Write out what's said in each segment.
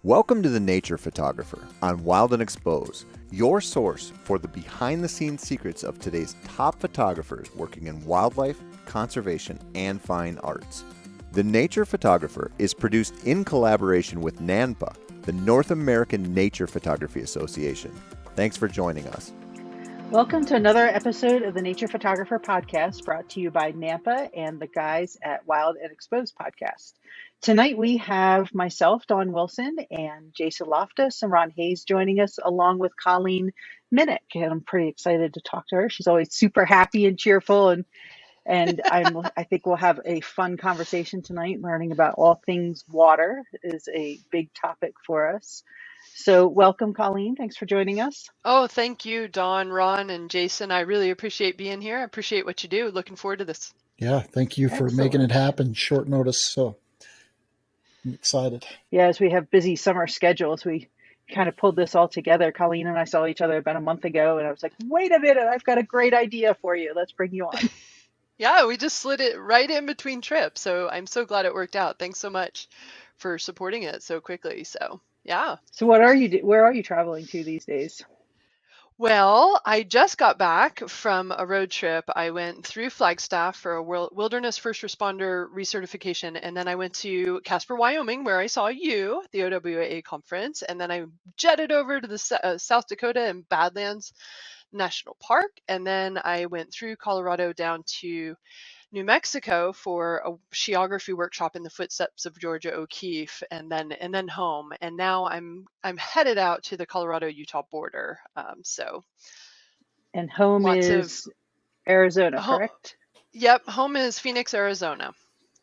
Welcome to The Nature Photographer on Wild and Expose, your source for the behind-the-scenes secrets of today's top photographers working in wildlife, conservation, and fine arts. The Nature Photographer is produced in collaboration with NANPA, the North American Nature Photography Association. Thanks for joining us. Welcome to another episode of the Nature Photographer Podcast, brought to you by NANPA and the guys at Wild and Exposed Podcast. Tonight we have myself, Dawn Wilson, and Jason Loftus and Ron Hayes joining us, along with Colleen Miniuck. And I'm pretty excited to talk to her. She's always super happy and cheerful, and I think we'll have a fun conversation tonight. Learning about all things water is a big topic for us. So welcome, Colleen. Thanks for joining us. Oh, thank you, Dawn, Ron, and Jason. I really appreciate being here. I appreciate what you do. Looking forward to this. Yeah, thank you for making it happen. Short notice, so I'm excited. Yeah, as we have busy summer schedules, we kind of pulled this all together. Colleen and I saw each other about a month ago, and I was like, wait a minute, I've got a great idea for you. Let's bring you on. Yeah, we just slid it right in between trips, so I'm so glad it worked out. Thanks so much for supporting it so quickly. So, yeah. So where are you traveling to these days? Well, I just got back from a road trip. I went through Flagstaff for a wilderness first responder recertification, and then I went to Casper, Wyoming, where I saw you at the OWA conference, and then I jetted over to the South Dakota and Badlands National Park, and then I went through Colorado down to New Mexico for a geography workshop in the footsteps of Georgia O'Keeffe, and then home. And now I'm headed out to the Colorado-Utah border. And home is Arizona, correct? Yep, home is Phoenix, Arizona.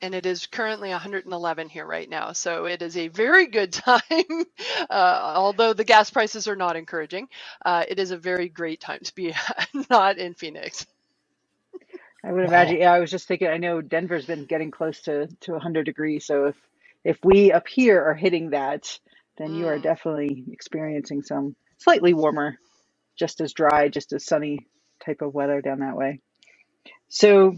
And it is currently 111 here right now. So it is a very good time. Although the gas prices are not encouraging, it is a very great time to be not in Phoenix. I would imagine. Yeah, I was just thinking, I know Denver's been getting close to 100 degrees. So if we up here are hitting that, then you are definitely experiencing some slightly warmer, just as dry, just as sunny type of weather down that way. So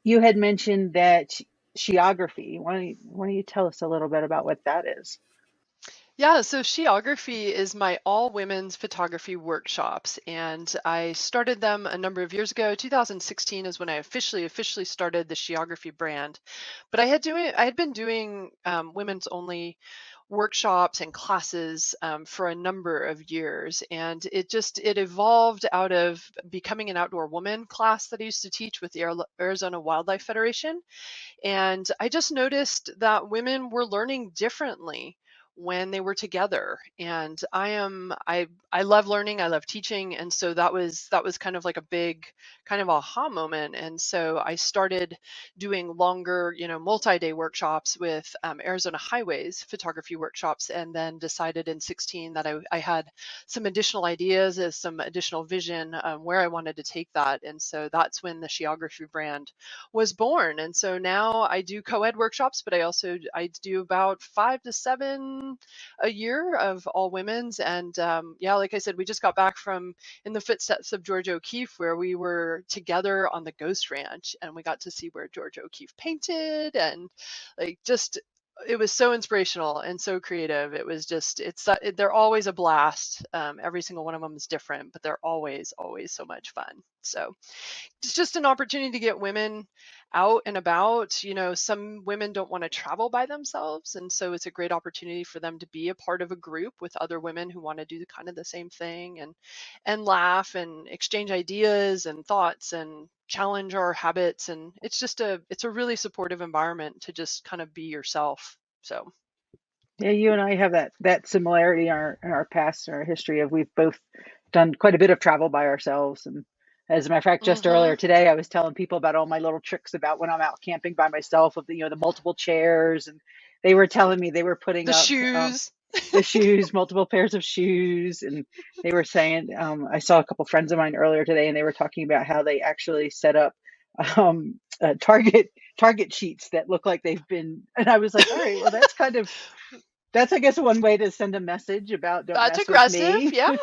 you had mentioned that geography. Why don't you tell us a little bit about what that is? Yeah, so Sheography is my all-women's photography workshops, and I started them a number of years ago. 2016 is when I officially started the Sheography brand. But I had been doing women's only workshops and classes for a number of years, and it evolved out of becoming an outdoor woman class that I used to teach with the Arizona Wildlife Federation. And I just noticed that women were learning differently when they were together, and I love learning, I love teaching, and so that was kind of like a big kind of aha moment. And so I started doing longer, multi-day workshops with Arizona Highways photography workshops, and then decided in 16 that I had some additional ideas, some additional vision where I wanted to take that, and so that's when the Sheography brand was born. And so now I do co-ed workshops, but I do about 5 to 7 a year of all women's. And like I said, we just got back from in the footsteps of Georgia O'Keeffe, where we were together on the Ghost Ranch, and we got to see where Georgia O'Keeffe painted, and it was so inspirational and so creative. It was they're always a blast. Every single one of them is different, but they're always so much fun. So it's just an opportunity to get women out and about. Some women don't want to travel by themselves, and so it's a great opportunity for them to be a part of a group with other women who want to do kind of the same thing, and laugh and exchange ideas and thoughts and challenge our habits. And it's a really supportive environment to just kind of be yourself. So yeah, you and I have that similarity in our past, in our history of we've both done quite a bit of travel by ourselves. And as a matter of fact, just earlier today, I was telling people about all my little tricks about when I'm out camping by myself, of the multiple chairs, and they were telling me they were putting the up shoes, multiple pairs of shoes, and they were saying, I saw a couple friends of mine earlier today, and they were talking about how they actually set up target sheets that look like they've been, and I was like, all right, well, that's I guess one way to send a message about don't that's mess aggressive. with me. Yeah.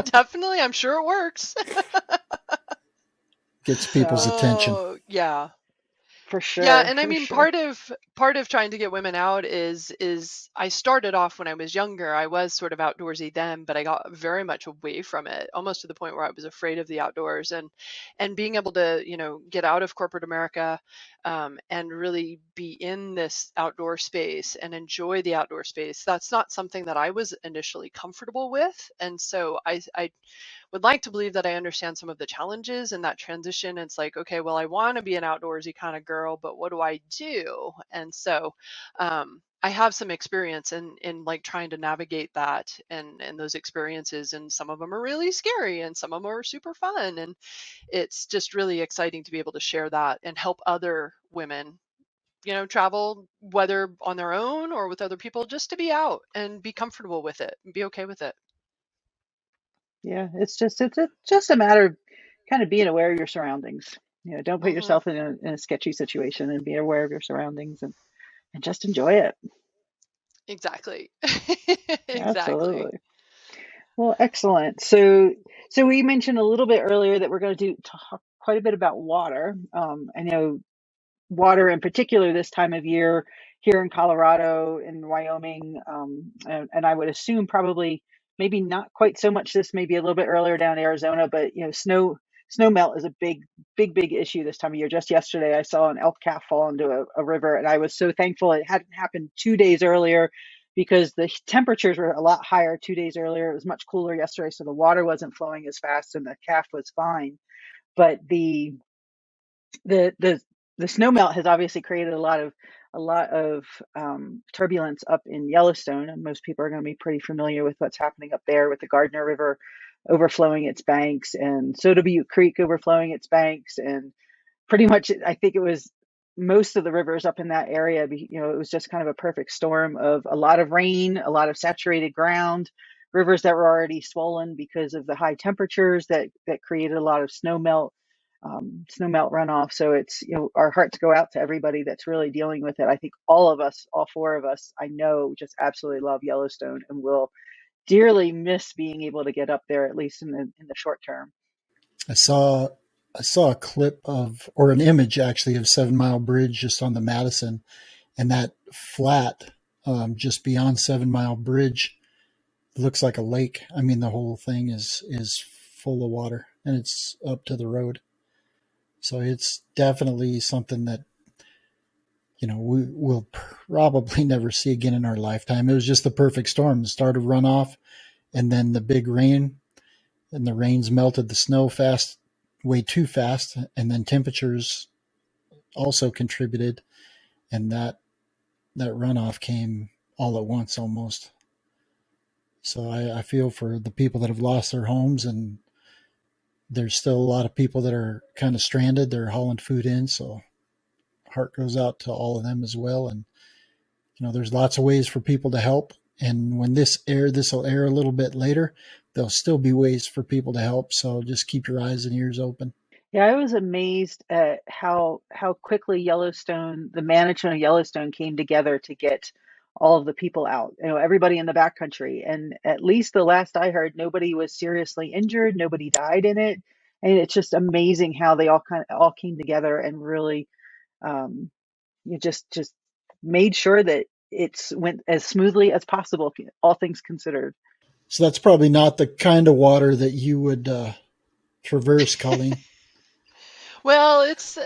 Definitely, I'm sure it works. Gets people's attention. Yeah. For Yeah, sure, and I for mean sure. part of trying to get women out is I started off when I was younger. I was sort of outdoorsy then, but I got very much away from it, almost to the point where I was afraid of the outdoors. And being able to, get out of corporate America, and really be in this outdoor space and enjoy the outdoor space. That's not something that I was initially comfortable with. And so I would like to believe that I understand some of the challenges in that transition. It's like, okay, well, I want to be an outdoorsy kind of girl, but what do I do? And so I have some experience in like trying to navigate that and those experiences. And some of them are really scary and some of them are super fun. And it's just really exciting to be able to share that and help other women, travel, whether on their own or with other people, just to be out and be comfortable with it and be okay with it. Yeah, it's just a matter of kind of being aware of your surroundings. Don't put Hmm. yourself in a sketchy situation, and be aware of your surroundings, and just enjoy it. Exactly. Exactly. Absolutely. Well, excellent. So we mentioned a little bit earlier that we're going to talk quite a bit about water. I know water in particular this time of year here in Colorado and Wyoming, and I would assume probably maybe not quite so much this, maybe a little bit earlier down in Arizona, but snow melt is a big issue this time of year. Just yesterday, I saw an elk calf fall into a river, and I was so thankful it hadn't happened 2 days earlier, because the temperatures were a lot higher 2 days earlier. It was much cooler yesterday, so the water wasn't flowing as fast, and the calf was fine. But the the the snow melt has obviously created a lot of turbulence up in Yellowstone, and most people are going to be pretty familiar with what's happening up there with the Gardner River overflowing its banks, and Soda Butte Creek overflowing its banks, and pretty much I think it was most of the rivers up in that area. It was just kind of a perfect storm of a lot of rain, a lot of saturated ground, rivers that were already swollen because of the high temperatures that created a lot of snow melt runoff. So it's, our hearts go out to everybody that's really dealing with it. I think all of us, all four of us, I know, just absolutely love Yellowstone and will dearly miss being able to get up there, at least in the short term. I saw I saw a clip of, or an image actually, of 7 Mile Bridge just on the Madison, and that flat just beyond 7 Mile Bridge looks like a lake. I mean, the whole thing is full of water, and it's up to the road. So it's definitely something that we will probably never see again in our lifetime. It was just the perfect storm. The start of runoff, and then the big rain, and the rains melted the snow fast, way too fast, and then temperatures also contributed, and that runoff came all at once almost. So I feel for the people that have lost their homes, and there's still a lot of people that are kind of stranded. They're hauling food in, so heart goes out to all of them as well. And there's lots of ways for people to help. And when this will air a little bit later, there'll still be ways for people to help. So just keep your eyes and ears open. Yeah, I was amazed at how quickly the management of Yellowstone came together to get all of the people out. Everybody in the backcountry, and at least the last I heard, nobody was seriously injured, nobody died in it, and it's just amazing how they all came together and really, um, you just made sure that it's went as smoothly as possible, all things considered. So that's probably not the kind of water that you would traverse, Colleen. Well, it's,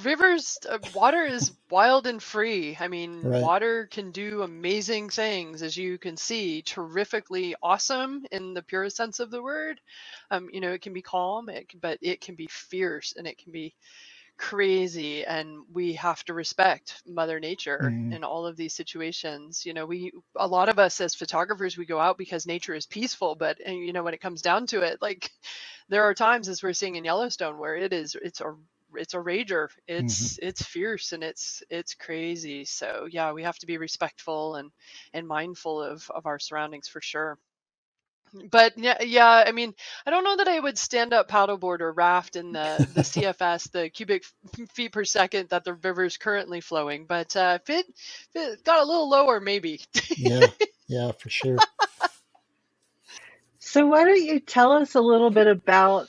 rivers, water is wild and free. I mean, Right. water can do amazing things, as you can see, terrifically awesome in the purest sense of the word. It can be calm, but it can be fierce and it can be crazy, and we have to respect Mother Nature Mm. in all of these situations. A lot of us as photographers, we go out because nature is peaceful, but when it comes down to it, like, there are times, as we're seeing in Yellowstone, where it's a rager. Hmm. It's fierce and it's crazy. So yeah, we have to be respectful and mindful of our surroundings for sure. But yeah, I mean, I don't know that I would stand up paddleboard or raft in the CFS, the cubic feet per second that the river is currently flowing. But if it got a little lower, maybe. Yeah. Yeah, for sure. So why don't you tell us a little bit about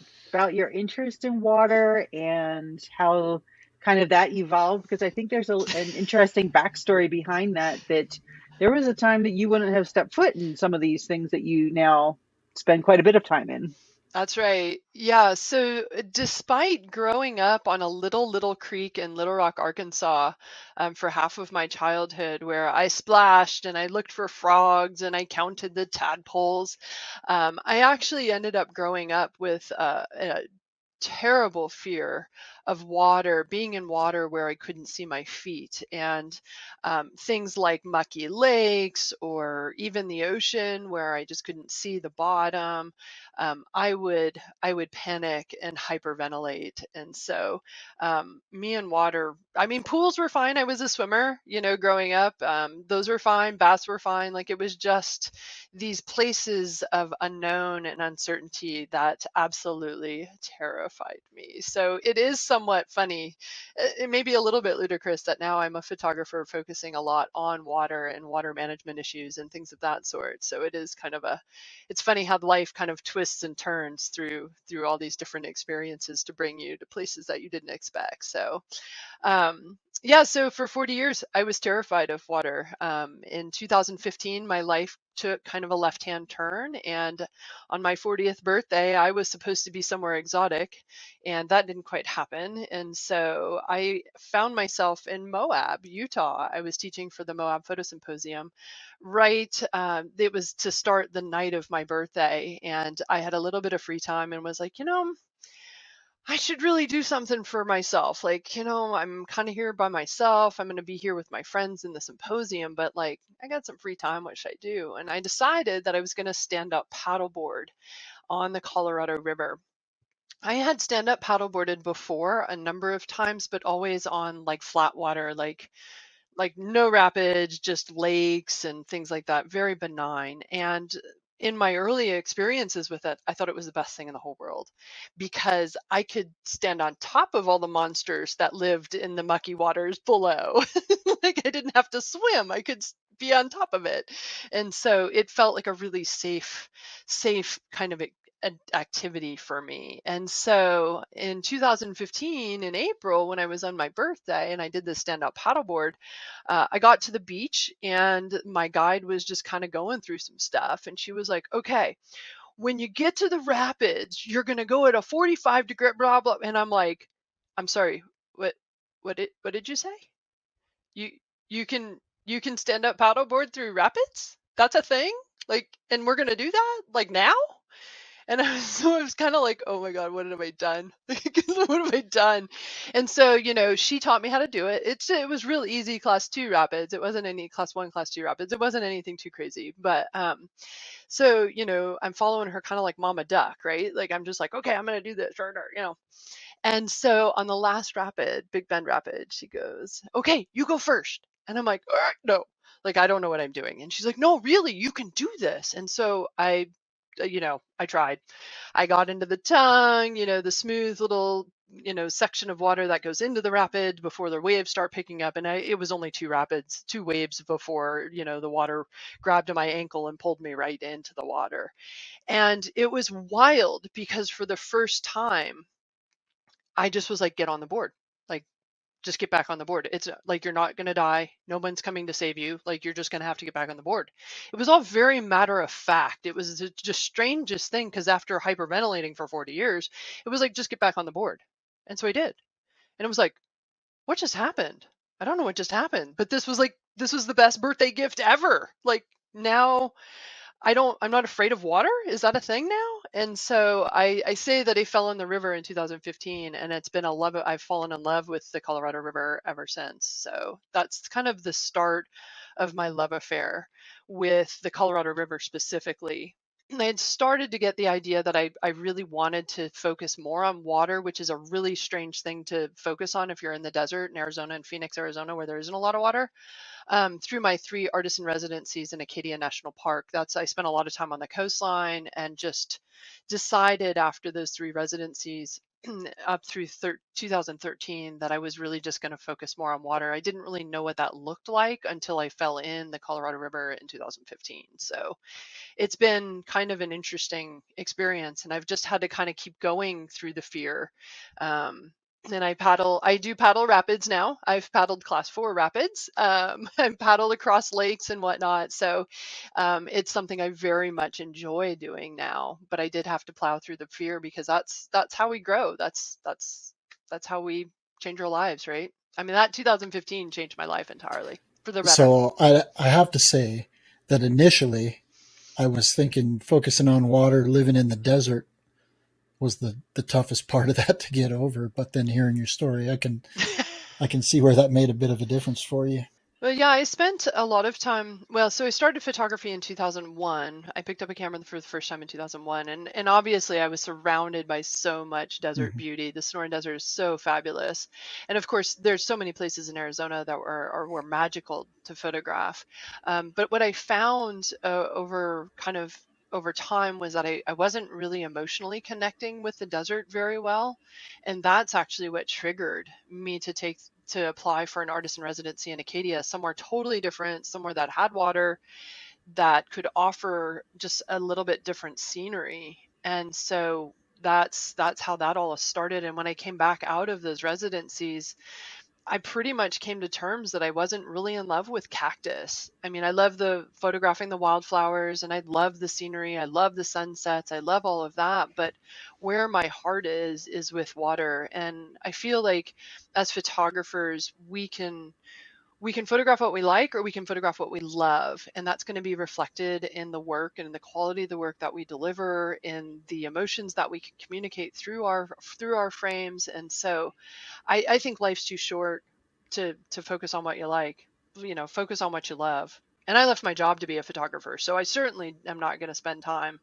your interest in water, and how kind of that evolved? Because I think there's an interesting backstory behind that, that there was a time that you wouldn't have stepped foot in some of these things that you now spend quite a bit of time in. That's right. Yeah. So despite growing up on a little creek in Little Rock, Arkansas, for half of my childhood, where I splashed and I looked for frogs and I counted the tadpoles, I actually ended up growing up with a terrible fear of water, being in water where I couldn't see my feet, and things like mucky lakes or even the ocean where I just couldn't see the bottom. I would panic and hyperventilate, and so me and water. I mean, pools were fine. I was a swimmer, growing up. Those were fine. Baths were fine. Like it was just these places of unknown and uncertainty that absolutely terrified me. So it is somewhat funny, it may be a little bit ludicrous that now I'm a photographer focusing a lot on water and water management issues and things of that sort. So it is kind of it's funny how life kind of twists and turns through all these different experiences to bring you to places that you didn't expect. So yeah, so for 40 years, I was terrified of water. In 2015, my life took kind of a left-hand turn, and on my 40th birthday, I was supposed to be somewhere exotic, and that didn't quite happen. And so I found myself in Moab, Utah. I was teaching for the Moab Photo Symposium, right? It was to start the night of my birthday, and I had a little bit of free time and was like, I should really do something for myself. Like, I'm kind of here by myself. I'm going to be here with my friends in the symposium, but like, I got some free time. What should I do? And I decided that I was going to stand up paddleboard on the Colorado River. I had stand up paddleboarded before a number of times, but always on like flat water, like no rapids, just lakes and things like that, very benign. And in my early experiences with it, I thought it was the best thing in the whole world because I could stand on top of all the monsters that lived in the mucky waters below. Like I didn't have to swim, I could be on top of it. And so it felt like a really safe kind of activity for me. And so in 2015, in April, when I was on my birthday and I did this stand up paddleboard, I got to the beach and my guide was just kind of going through some stuff. And she was like, okay, when you get to the rapids, you're going to go at a 45-degree blah, blah. And I'm like, I'm sorry, what did you say? You, you can stand up paddleboard through rapids? That's a thing? Like, and we're going to do that like now? And I was kind of like, oh my God, what have I done? What have I done? And so, she taught me how to do it. It was real easy class 2 rapids. It wasn't any class 1, class 2 rapids. It wasn't anything too crazy. But so, I'm following her kind of like Mama Duck, right? Like I'm just like, okay, I'm gonna do this, And so on the last rapid, Big Bend Rapid, she goes, okay, you go first. And I'm like, all right, no, like I don't know what I'm doing. And she's like, no, really, you can do this. And so I tried. I got into the tongue, the smooth little, section of water that goes into the rapid before the waves start picking up. And it was only 2 waves before, the water grabbed my ankle and pulled me right into the water. And it was wild because for the first time, I just was like, get on the board. Like, just get back on the board. It's like you're not going to die. No one's coming to save you. Like you're just going to have to get back on the board. It was all very matter of fact. It was the just strangest thing because after hyperventilating for 40 years, it was like just get back on the board. And so I did. And it was like, what just happened? I don't know what just happened, but this was the best birthday gift ever. Like now I'm not afraid of water. Is that a thing now? And so I say that I fell in the river in 2015 and it's been I've fallen in love with the Colorado River ever since. So that's kind of the start of my love affair with the Colorado River specifically. I had started to get the idea that I really wanted to focus more on water, which is a really strange thing to focus on if you're in the desert in Arizona and Phoenix, Arizona, where there isn't a lot of water. Through my 3 artisan residencies in Acadia National Park. I spent a lot of time on the coastline and just decided after those 3 residencies up through 2013 that I was really just going to focus more on water. I didn't really know what that looked like until I fell in the Colorado River in 2015. So it's been kind of an interesting experience, and I've just had to kind of keep going through the fear. And I do paddle rapids now. I've paddled class 4 rapids. I've paddled across lakes and whatnot. So it's something I very much enjoy doing now. But I did have to plow through the fear because that's how we grow. That's how we change our lives, right? I mean, that 2015 changed my life entirely for the better. So I have to say that initially I was thinking focusing on water, living in the desert was the toughest part of that to get over. But then hearing your story, I can see where that made a bit of a difference for you. Well, yeah, I spent a lot of time. Well, so I started photography in 2001. I picked up a camera for the first time in 2001, and obviously I was surrounded by so much desert Mm-hmm. beauty. The Sonoran Desert is so fabulous, and of course, there's so many places in Arizona that were magical to photograph. But what I found over time was that I wasn't really emotionally connecting with the desert very well, and that's actually what triggered me to apply for an artist in residency in Acadia, somewhere totally different, somewhere that had water, that could offer just a little bit different scenery. And so that's how that all started. And when I came back out of those residencies, I pretty much came to terms that I wasn't really in love with cactus. I mean, I love the photographing the wildflowers and I love the scenery. I love the sunsets. I love all of that. But where my heart is with water. And I feel like as photographers, we can photograph what we like or we can photograph what we love, and that's going to be reflected in the work and in the quality of the work that we deliver, in the emotions that we can communicate through our frames. And so I think life's too short to focus on what you like. Focus on what you love. And I left my job to be a photographer, so I certainly am not going to spend time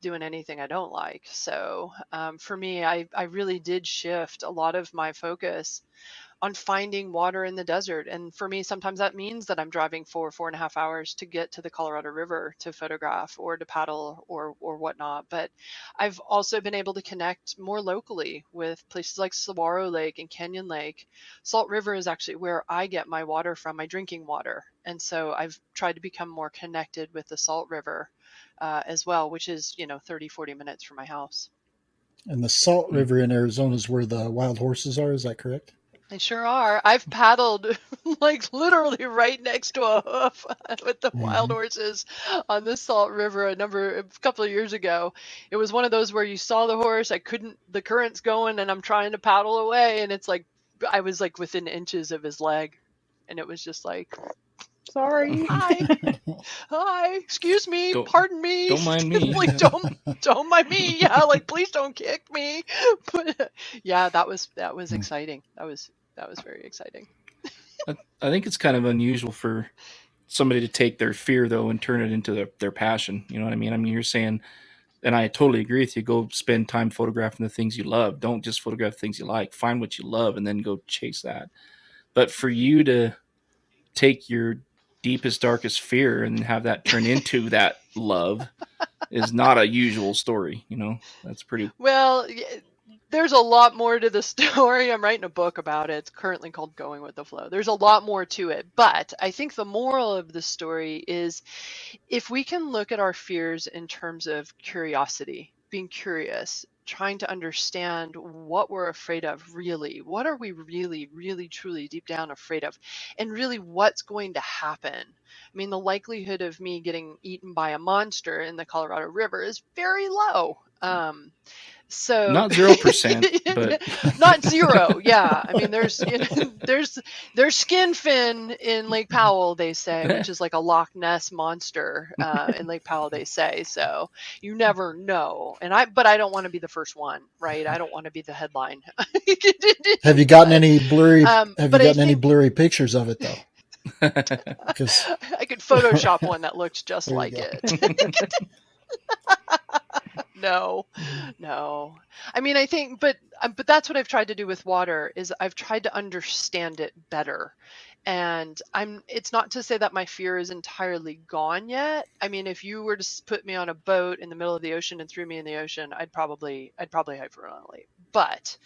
doing anything I don't like. So for me, I really did shift a lot of my focus on finding water in the desert. And for me, sometimes that means that I'm driving 4.5 hours to get to the Colorado River to photograph or to paddle or whatnot. But I've also been able to connect more locally with places like Saguaro Lake and Canyon Lake. Salt River is actually where I get my water from, my drinking water. And so I've tried to become more connected with the Salt River as well, which is, 30, 40 minutes from my house. And the Salt River in Arizona is where the wild horses are. Is that correct? They sure are. I've paddled like literally right next to a hoof with the wild Mm-hmm. horses on the Salt River a couple of years ago. It was one of those where you saw the horse, the current's going and I'm trying to paddle away, and it's like I was like within inches of his leg, and it was just like, Sorry. hi, hi, excuse me, Don't pardon me, don't mind me. like don't mind me, yeah, like please don't kick me. But yeah, that was exciting. That was very exciting. I think it's kind of unusual for somebody to take their fear though and turn it into their passion. You know what I mean? I mean, you're saying, and I totally agree with you. Go spend time photographing the things you love. Don't just photograph the things you like. Find what you love and then go chase that. But for you to take your deepest, darkest fear and have that turn into that love is not a usual story. That's pretty. Well, there's a lot more to the story. I'm writing a book about it. It's currently called Going with the Flow. There's a lot more to it. But I think the moral of the story is if we can look at our fears in terms of curiosity, being curious, trying to understand what we're afraid of really, what are we really, really, truly deep down afraid of, and really what's going to happen. I mean, the likelihood of me getting eaten by a monster in the Colorado River is very low. So Not 0%, but not zero. Yeah. I mean, there's skin fin in Lake Powell, they say, which is like a Loch Ness monster in Lake Powell, they say. So you never know. But I don't want to be the first one, right? I don't want to be the headline. Have you gotten any blurry? Have you But I gotten any think blurry pictures of it though? Because I could Photoshop one that looks just there you like go. it. No, no. I mean, I think, but that's what I've tried to do with water is I've tried to understand it better. And it's not to say that my fear is entirely gone yet. I mean, if you were to put me on a boat in the middle of the ocean and threw me in the ocean, I'd probably hyperventilate. But,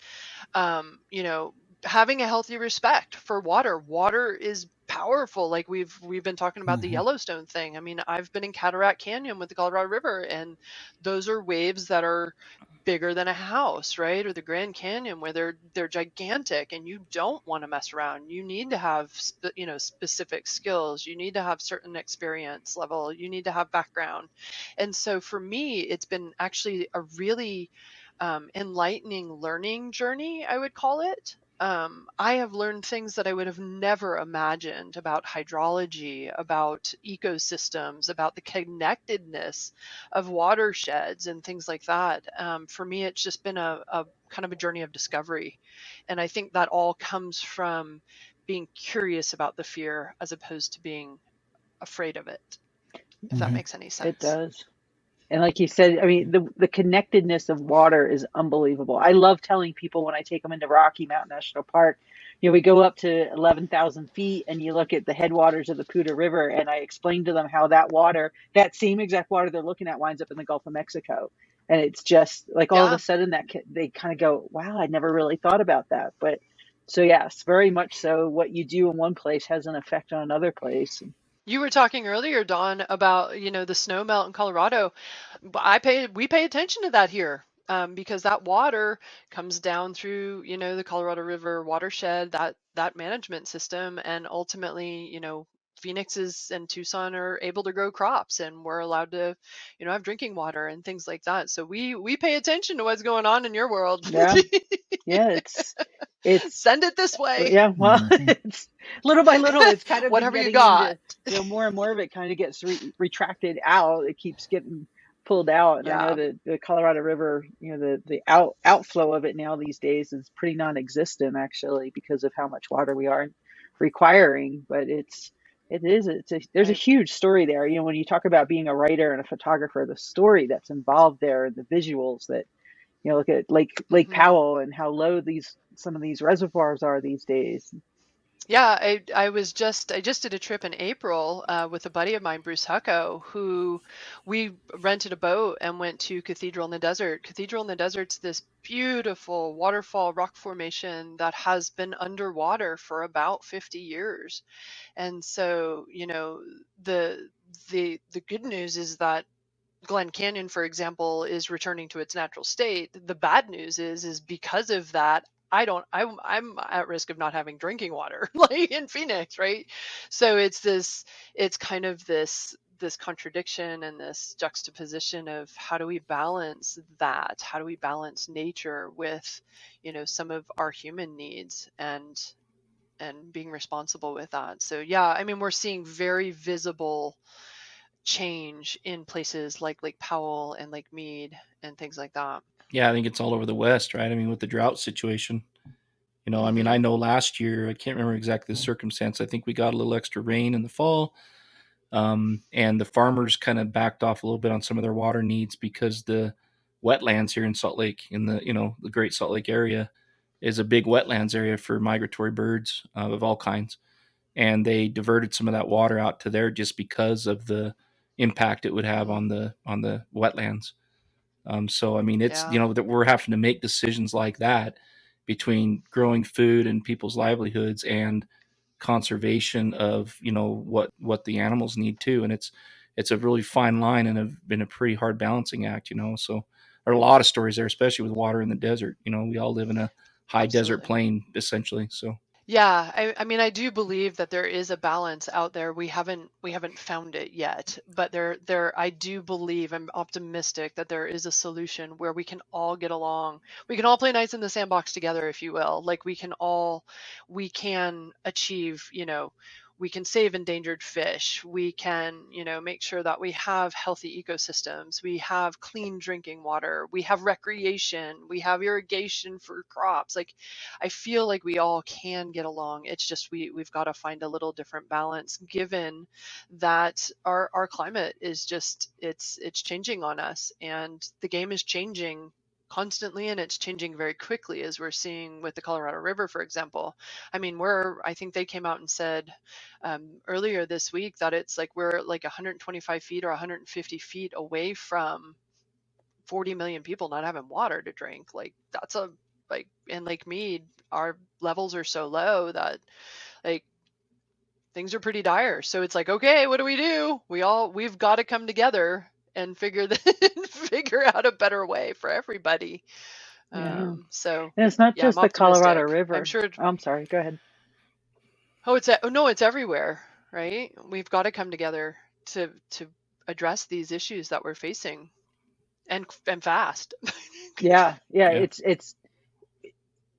having a healthy respect for water is powerful. Like we've been talking about the Mhm. Yellowstone thing. I mean, I've been in Cataract Canyon with the Colorado River, and those are waves that are bigger than a house, right? Or the Grand Canyon, where they're gigantic, and you don't want to mess around. You need to have specific skills. You need to have certain experience level. You need to have background. And so for me, it's been actually a really enlightening learning journey, I would call it. I have learned things that I would have never imagined about hydrology, about ecosystems, about the connectedness of watersheds and things like that. For me, it's just been a kind of a journey of discovery. And I think that all comes from being curious about the fear as opposed to being afraid of it, if that Mhm. makes any It sense. does. And like you said, I mean, the connectedness of water is unbelievable. I love telling people when I take them into Rocky Mountain National Park, we go up to 11,000 feet and you look at the headwaters of the Poudre River, and I explain to them how that water, that same exact water they're looking at, winds up in the Gulf of Mexico. And it's just like all of a Yeah. sudden that they kind of go, wow, I never really thought about that. But so, yes, very much so. What you do in one place has an effect on another place. You were talking earlier, Dawn, about the snow melt in Colorado. We pay attention to that here, because that water comes down through the Colorado River watershed, that management system, and ultimately Phoenix and Tucson are able to grow crops, and we're allowed to have drinking water and things like that. So we pay attention to what's going on in your world. Yeah. Yeah. It's, Send it this way, yeah, well, Mhm. it's little by little, it's kind of been whatever you getting into, got. more and more of it kind of gets retracted out. It keeps getting pulled out. And I know Yeah. that the Colorado River, the outflow of it now these days is pretty non-existent actually because of how much water we are requiring. But there's a Right. huge story there. When you talk about being a writer and a photographer, the story that's involved there and the visuals that, look at Lake hmm Powell and how low some of these reservoirs are these days. Yeah, I just did a trip in April with a buddy of mine, Bruce Hucko, who we rented a boat and went to Cathedral in the Desert. Cathedral in the Desert's this beautiful waterfall rock formation that has been underwater for about 50 years. And so, the the good news is that Glen Canyon, for example, is returning to its natural state. The bad news is because of that, I'm at risk of not having drinking water like in Phoenix, right? So it's kind of this contradiction and this juxtaposition of how do we balance that? How do we balance nature with, some of our human needs and being responsible with that. So yeah, I mean, we're seeing very visible change in places like Lake Powell and Lake Mead and things like that. Yeah, I think it's all over the West, right? I mean, with the drought situation, I mean, I hmm know last year, I can't remember exactly the circumstance. I think we got a little extra rain in the fall, and the farmers kind of backed off a little bit on some of their water needs because the wetlands here in Salt Lake, in the the Great Salt Lake area, is a big wetlands area for migratory birds of all kinds, and they diverted some of that water out to there just because of the impact it would have hmm on the wetlands. So I mean, it's Yeah. that we're having to make decisions like that between growing food and people's livelihoods and conservation of what the animals need too, and it's a really fine line and been a pretty hard balancing act. So there are a lot of stories there, especially with water in the desert. We all live in a high desert Absolutely. plain essentially. So Yeah, I mean, I do believe that there is a balance out there. We haven't found it yet, but I do believe, I'm optimistic that there is a solution where we can all get along. We can all play nice in the sandbox together, if you will. Like we can achieve, we can save endangered fish. We can, make sure that we have healthy ecosystems. We have clean drinking water. We have recreation. We have irrigation for crops. Like I feel like we all can get along. It's just we've got to find a little different balance given that our climate is just it's changing on us, and the game is changing constantly, and it's changing very quickly, as we're seeing with the Colorado River, for example. I mean, I think they came out and said earlier this week that it's like we're like 125 feet or 150 feet away from 40 million people not having water to drink. Like that's a like in Lake Mead, our levels are so low that like things are pretty dire. So it's like, okay, what do? We've got to come together and figure out a better way for everybody. Yeah. So And it's not yeah, I'm just the Colorado optimistic. I'm River. sure. Oh, I'm sorry. Go ahead. Oh, no, it's everywhere, right? We've got to come together to address these issues that we're facing, and fast. Yeah. Yeah. Yeah. It's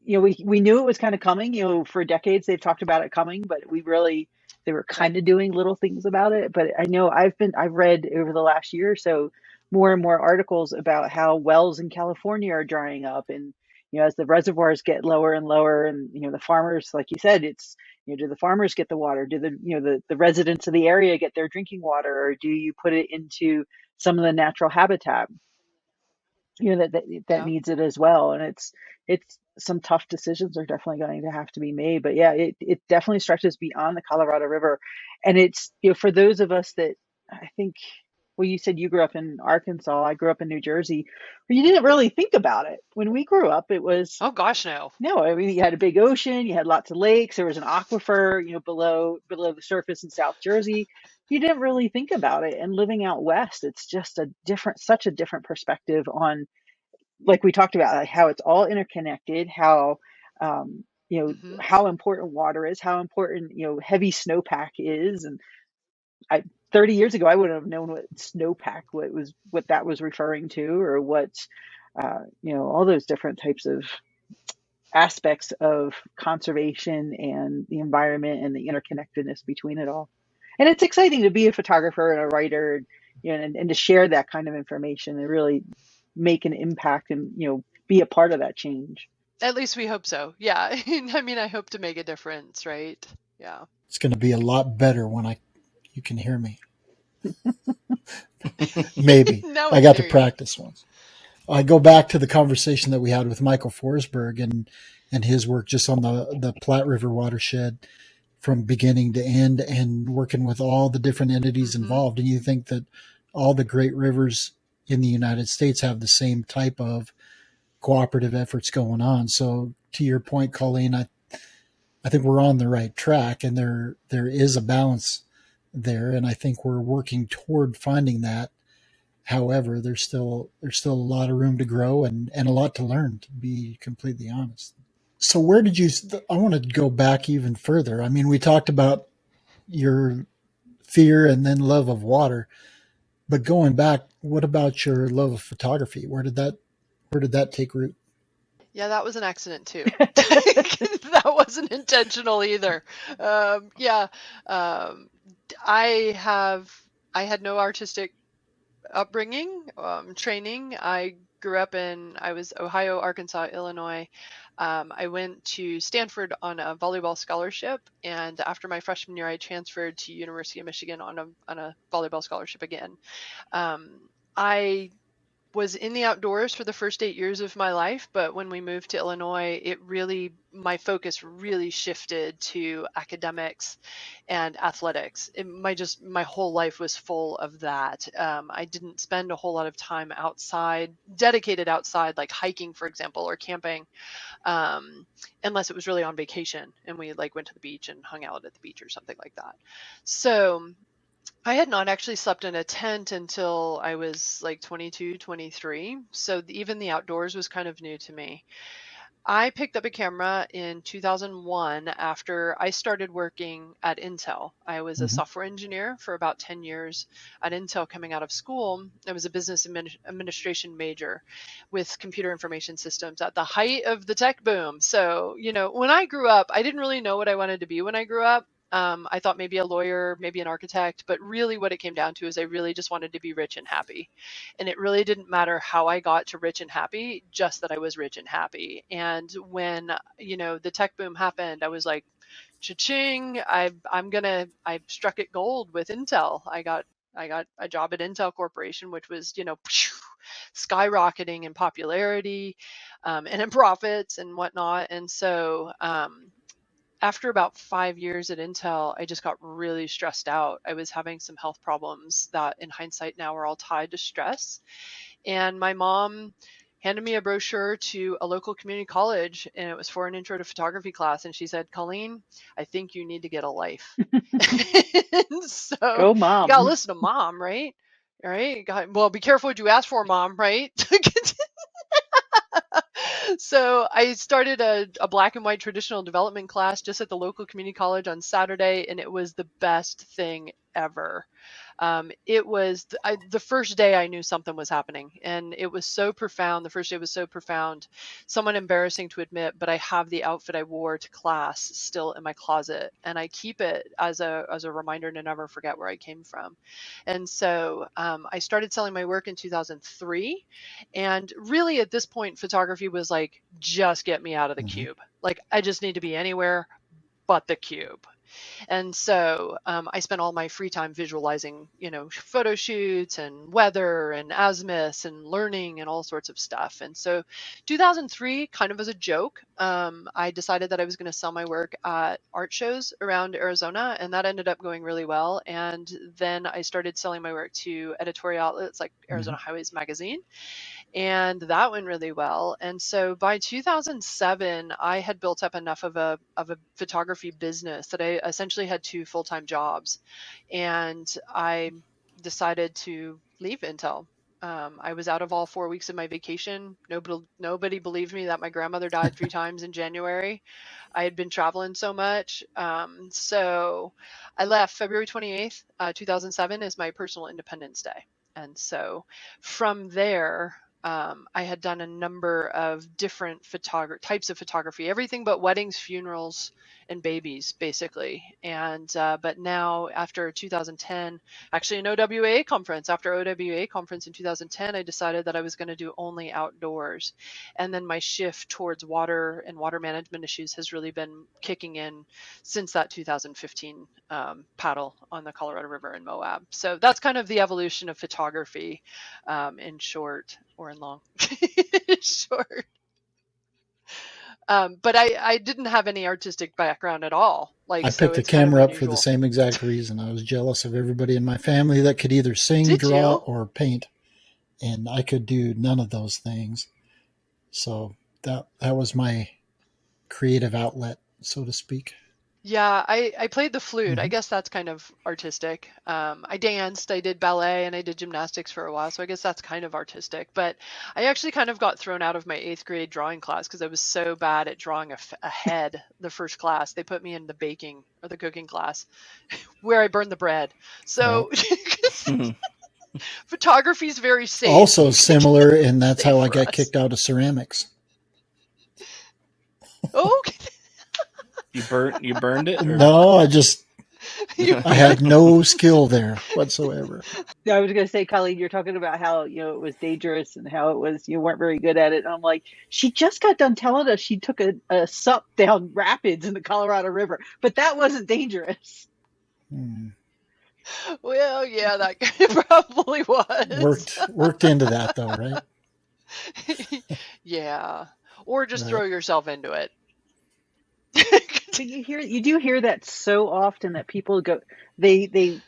we knew it was kind of coming. For decades they've talked about it coming, but they were Yep. kind of doing little things about it. But I know I've read over the last year or so more and more articles about how wells in California are drying up, and as the reservoirs get lower and lower, and the farmers, like you said, it's do the farmers get the water? Do the residents of the area get their drinking water, or do you put it into some of the natural habitat that Yeah. needs it as well? And it's some tough decisions are definitely going to have to be made. But yeah, it definitely stretches beyond the Colorado River. And it's for those of us that, I think, well, you said you grew up in Arkansas, I grew up in New Jersey, where you didn't really think about it. When we grew up, it was, Oh gosh, no. no, I mean, you had a big ocean, you had lots of lakes, there was an aquifer, below the surface in South Jersey. You didn't really think about it. And living out west, it's just such a different perspective on, like we talked about, like how it's all interconnected, how Hmm. how important water is, how important heavy snowpack is. And I 30 years ago I wouldn't have known what snowpack, what that was referring to, or what all those different types of aspects of conservation and the environment and the interconnectedness between it all. And it's exciting to be a photographer and a writer, and to share that kind of information and really make an impact and be a part of that change. At least we hope so. Yeah. I mean, I hope to make a difference, right? Yeah. It's going to be a lot better when you can hear me. Maybe. Now I we got can to hear you. practice once. I go back to the conversation that we had with Michael Forsberg and his work just on the Platte River watershed from beginning to end, and working with all the different entities Hmm. involved. And you think that all the great rivers in the United States have the same type of cooperative efforts going on. So to your point, Colleen, I think we're on the right track, and there is a balance there, and I think we're working toward finding that. However, there's still a lot of room to grow, and a lot to learn, to be completely honest. So where did you? I want to go back even further. I mean, we talked about your fear and then love of water, but going back, what about your love of photography? Where did that take root? Yeah, that was an accident too. That wasn't intentional either. Yeah. Um, I have, I had no artistic upbringing, training. I was Ohio, Arkansas, Illinois. I went to Stanford on a volleyball scholarship, and after my freshman year, I transferred to University of Michigan on a volleyball scholarship again. Um, I was in the outdoors for the first 8 years of my life, but when we moved to Illinois, my focus really shifted to academics and athletics. My whole life was full of that. I didn't spend a whole lot of time outside, dedicated outside, like hiking, for example, or camping, um, unless it was really on vacation and we like went to the beach and hung out at the beach or something like that. So I had not actually slept in a tent until I was like 22, 23. So even the outdoors was kind of new to me. I picked up a camera in 2001 after I started working at Intel. I was a Mm-hmm. software engineer for about 10 years at Intel coming out of school. I was a business administration major with computer information systems at the height of the tech boom. So, when I grew up, I didn't really know what I wanted to be when I grew up. I thought maybe a lawyer, maybe an architect, but really what it came down to is I really just wanted to be rich and happy. And it really didn't matter how I got to rich and happy, just that I was rich and happy. And when, the tech boom happened, I was like, cha-ching, I struck it gold with Intel. I got a job at Intel Corporation, which was, skyrocketing in popularity, and in profits and whatnot. And so, after about 5 years at Intel, I just got really stressed out. I was having some health problems that, in hindsight, now are all tied to stress. And my mom handed me a brochure to a local community college, and it was for an intro to photography class. And she said, Colleen, I think you need to get a life. And so Go you got to mom. listen to mom, right? All right. Well, be careful what you ask for, mom, right? So I started a black and white traditional development class just at the local community college on Saturday, and it was the best thing ever. It was the first day I knew something was happening, and it was so profound. The first day was so profound, somewhat embarrassing to admit, but I have the outfit I wore to class still in my closet, and I keep it as a reminder to never forget where I came from. And so I started selling my work in 2003, and really at this point, photography was like, just get me out of the Mhm. cube. Like I just need to be anywhere but the cube. And so I spent all my free time visualizing, photo shoots and weather and azimuths and learning and all sorts of stuff. And so 2003, kind of as a joke, I decided that I was going to sell my work at art shows around Arizona, and that ended up going really well. And then I started selling my work to editorial outlets like Arizona Mhm. Highways Magazine, and that went really well. And so by 2007, I had built up enough of a photography business that I essentially had two full-time jobs, and I decided to leave Intel. I was out of all 4 weeks of my vacation. Nobody believed me that my grandmother died 3 times in January. I had been traveling so much. So I left February 28th, 2007 is my personal Independence Day. And so from there, I had done a number of different types of photography, everything but weddings, funerals, and babies, basically. And but now, after 2010, actually an OWA conference, after OWA conference in 2010, I decided that I was going to do only outdoors. And then my shift towards water and water management issues has really been kicking in since that 2015 paddle on the Colorado River in Moab. So that's kind of the evolution of photography, in short, or in long. Short. But I didn't have any artistic background at all. Like, I so picked a it's kind of camera up for the unusual. same exact reason. I was jealous of everybody in my family that could either sing, Did draw, you? or paint, and I could do none of those things. So that was my creative outlet, so to speak. Yeah, I played the flute. I Hmm. guess that's kind of artistic. I danced, I did ballet, and I did gymnastics for a while, so I guess that's kind of artistic. But I actually kind of got thrown out of my eighth grade drawing class because I was so bad at drawing a head the first class. They put me in the baking or the cooking class where I burned the bread. Well, So photography is very safe. also similar, and that's Safe how I for got us. kicked out of ceramics. Okay. You burned it, or No, You I had no skill there whatsoever. Yeah, I was going to say, Colleen, you're talking about how, it was dangerous and how it was, you weren't very good at it. And I'm like, she just got done telling us she took a sup down rapids in the Colorado River, but that wasn't dangerous. Hmm. Well, yeah, that probably was. Worked into that though, right? Yeah. Or just Right. throw yourself into it. But you do hear that so often that people go, they, they,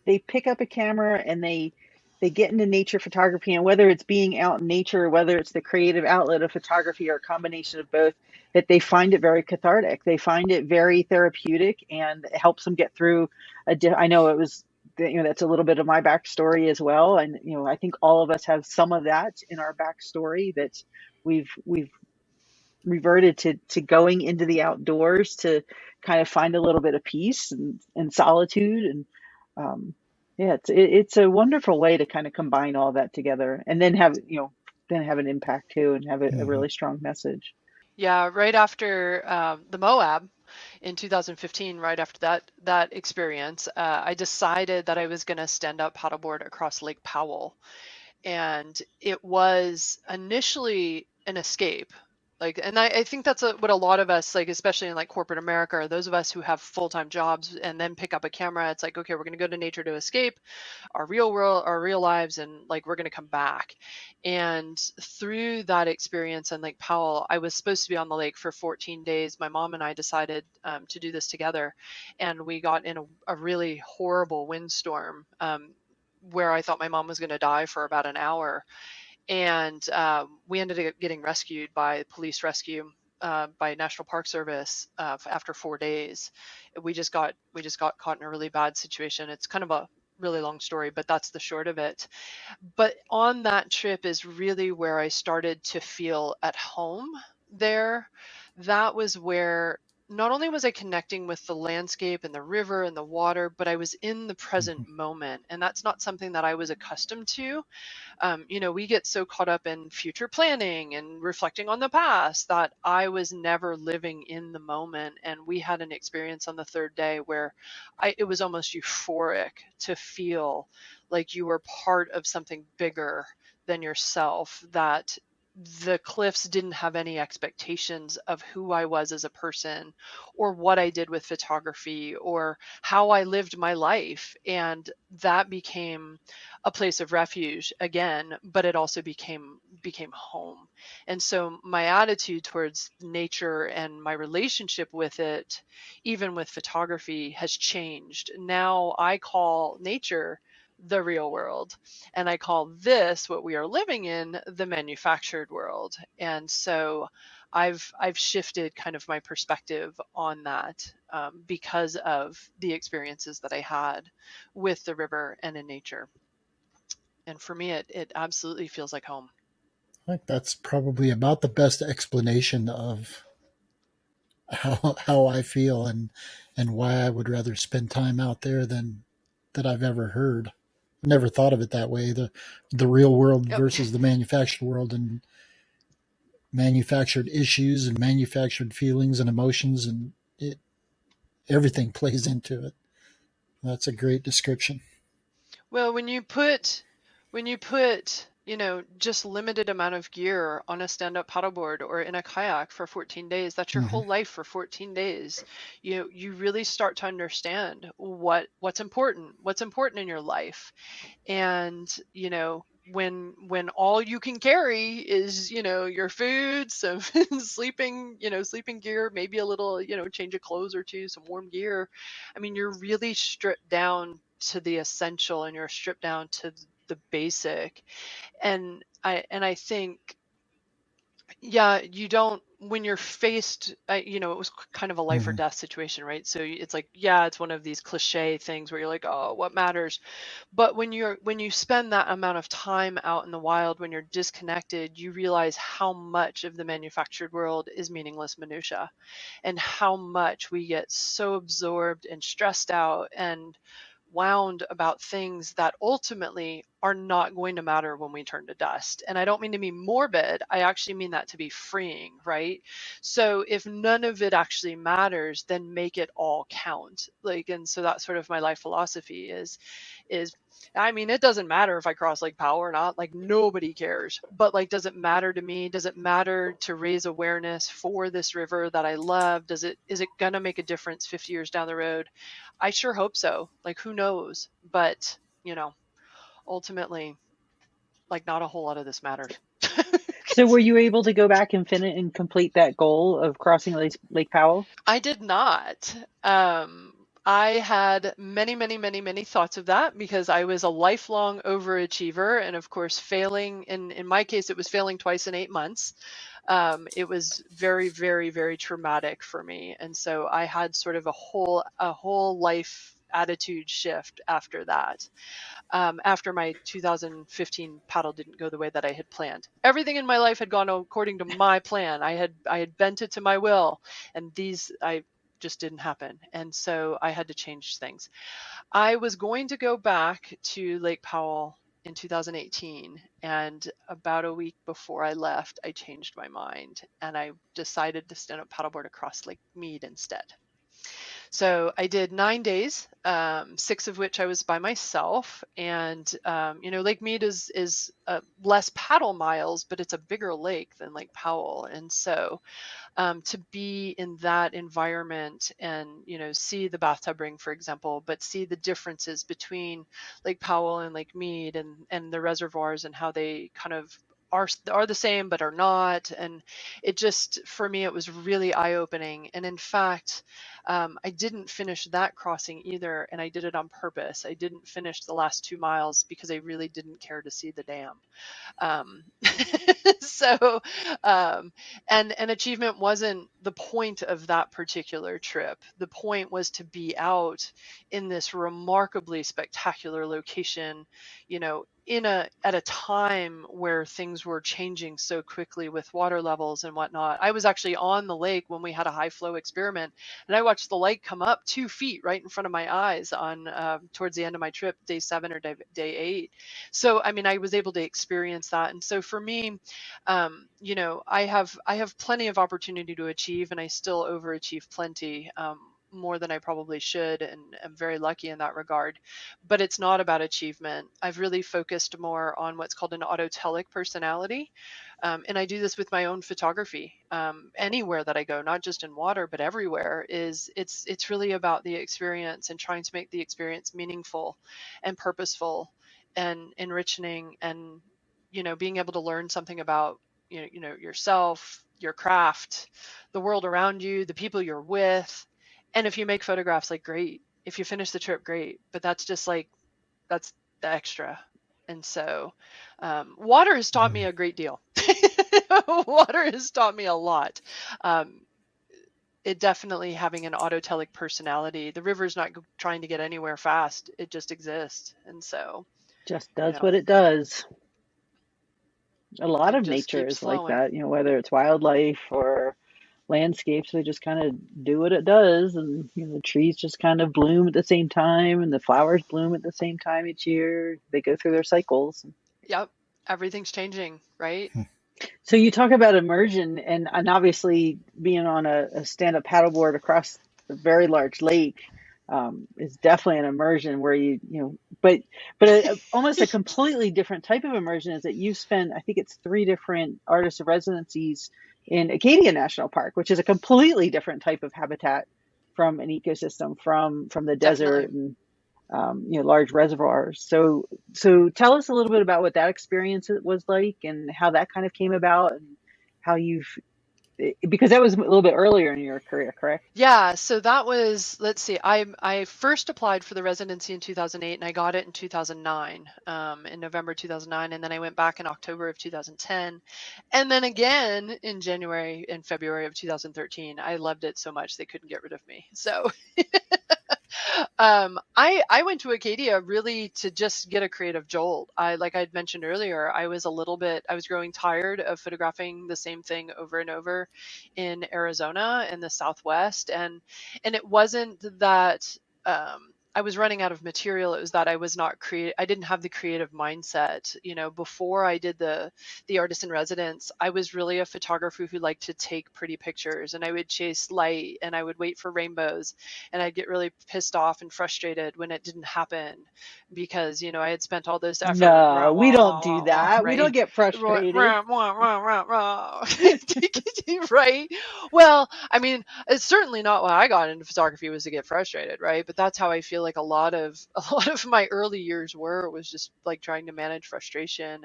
they pick up a camera and they get into nature photography, and whether it's being out in nature or whether it's the creative outlet of photography or a combination of both, that they find it very cathartic, they find it very therapeutic, and it helps them get through I know it was, that's a little bit of my backstory as well. And I think all of us have some of that in our backstory, that we've reverted to going into the outdoors to kind of find a little bit of peace and solitude. And yeah, it's a wonderful way to kind of combine all that together, and then have an impact too, and have a Hmm. really strong message. Yeah, right after the Moab in 2015, right after that experience, I decided that I was going to stand up paddleboard across Lake Powell. And it was initially an escape. Like, and I think that's what a lot of us, like, especially in like corporate America, or those of us who have full-time jobs and then pick up a camera, it's like, okay, we're going to go to nature to escape our real world, our real lives, and like we're going to come back. And through that experience in Lake Powell, I was supposed to be on the lake for 14 days. My mom and I decided to do this together, and we got in a really horrible windstorm, where I thought my mom was going to die for about an hour. And we ended up getting rescued by police rescue, by National Park Service after 4 days. We just got caught in a really bad situation. It's kind of a really long story, but that's the short of it. But on that trip is really where I started to feel at home there. That was where not only was I connecting with the landscape and the river and the water, but I was in the present moment. And that's not something that I was accustomed to. We get so caught up in future planning and reflecting on the past that I was never living in the moment. And we had an experience on the third day where it was almost euphoric to feel like you were part of something bigger than yourself, that the cliffs didn't have any expectations of who I was as a person or what I did with photography or how I lived my life. And that became a place of refuge again, but it also became home. And so my attitude towards nature and my relationship with it, even with photography, has changed. Now I call nature the real world, and I call this, what we are living in, the manufactured world. And so I've shifted kind of my perspective on that, because of the experiences that I had with the river and in nature. And for me, it absolutely feels like home. I think that's probably about the best explanation of how I feel and why I would rather spend time out there than that I've ever heard. Never thought of it that way. The real world Yep. versus the manufactured world, and manufactured issues and manufactured feelings and emotions, and everything plays into it. That's a great description. Well, when you put just limited amount of gear on a stand-up paddleboard or in a kayak for 14 days, that's your Hmm. whole life for 14 days. You really start to understand what's important in your life. And when all you can carry is your food, some sleeping gear, maybe a little change of clothes or two, some warm gear. I mean, you're really stripped down to the essential, and you're stripped down to the basic. And I think, yeah, you don't, when you're faced, it was kind of a life or Hmm. death situation, right? So it's like, yeah, it's one of these cliche things where you're like, oh, what matters? But when you spend that amount of time out in the wild, when you're disconnected, you realize how much of the manufactured world is meaningless minutia, and how much we get so absorbed and stressed out and wound about things that ultimately are not going to matter when we turn to dust. And I don't mean to be morbid, I actually mean that to be freeing, right? So if none of it actually matters, then make it all count. And so that's sort of my life philosophy is I mean, it doesn't matter if I cross Lake Powell or not. Like, nobody cares. But like, does it matter to me? Does it matter to raise awareness for this river that I love? Is it gonna make a difference 50 years down the road? I sure hope so. Like, who knows? But ultimately, like, not a whole lot of this matters. So were you able to go back and finish and complete that goal of crossing Lake Powell? I did not. I had many, many, many, many thoughts of that because I was a lifelong overachiever, and of course, failing. In my case, it was failing twice in 8 months. It was very, very, very traumatic for me, and so I had sort of a whole life attitude shift after that. After my 2015 paddle didn't go the way that I had planned. Everything in my life had gone according to my plan. I had bent it to my will, and these I just didn't happen. And so I had to change things. I was going to go back to Lake Powell in 2018, and about a week before I left, I changed my mind and I decided to stand up paddleboard across Lake Mead instead. So I did 9 days, 6 of which I was by myself. And Lake Mead is less paddle miles, but it's a bigger lake than Lake Powell. And so to be in that environment and see the bathtub ring, for example, but see the differences between Lake Powell and Lake Mead, and the reservoirs and how they kind of are the same but are not. And it just, for me, it was really eye-opening. And in fact, I didn't finish that crossing either, and I did it on purpose. I didn't finish the last 2 miles because I really didn't care to see the dam. um, so and achievement wasn't the point of that particular trip. The point was to be out in this remarkably spectacular location, at a time where things were changing so quickly with water levels and whatnot. I was actually on the lake when we had a high flow experiment, and I watched the lake come up 2 feet right in front of my eyes on towards the end of my trip, day 7 or day 8. So I mean, I was able to experience that. And so for me, I have plenty of opportunity to achieve, and I still overachieve plenty, more than I probably should, and I'm very lucky in that regard. But it's not about achievement. I've really focused more on what's called an autotelic personality. And I do this with my own photography. Anywhere that I go, not just in water, but everywhere, it's really about the experience and trying to make the experience meaningful and purposeful and enriching, and being able to learn something about yourself, your craft, the world around you, the people you're with. And if you make photographs, like, great. If you finish the trip, great. But that's just like, that's the extra. And so water has taught me a great deal. Water has taught me a lot. It definitely, having an autotelic personality, the river's not trying to get anywhere fast. It just exists. And so Just you does know what it does. A lot it of just nature keeps is like flowing. that, whether it's wildlife or landscapes, they just kind of do what it does. And, the trees just kind of bloom at the same time, and the flowers bloom at the same time each year. They go through their cycles. Yep, everything's changing, right? So you talk about immersion, and obviously being on a stand-up paddleboard across a very large lake is definitely an immersion where but almost a completely different type of immersion is that you've spent, I think it's 3 different artist residencies in Acadia National Park, which is a completely different type of habitat from an ecosystem, from the Definitely. desert and large reservoirs. So tell us a little bit about what that experience was like, and how that kind of came about, and how because that was a little bit earlier in your career, correct? Yeah, so that was, let's see, I first applied for the residency in 2008, and I got it in 2009, in November 2009, and then I went back in October of 2010, and then again in January and February of 2013. I loved it so much they couldn't get rid of me. So I went to Acadia really to just get a creative jolt. Like I'd mentioned earlier, I was growing tired of photographing the same thing over and over in Arizona in the Southwest, and it wasn't that I was running out of material. It was that I was not creative. I didn't have the creative mindset. Before I did the artist in residence, I was really a photographer who liked to take pretty pictures, and I would chase light, and I would wait for rainbows, and I'd get really pissed off and frustrated when it didn't happen, because I had spent all this effort, No, we don't do that. We don't right? get frustrated. Right. Well, I mean, it's certainly not why I got into photography, was to get frustrated, right? But that's how I feel like a lot of my early years was just like trying to manage frustration,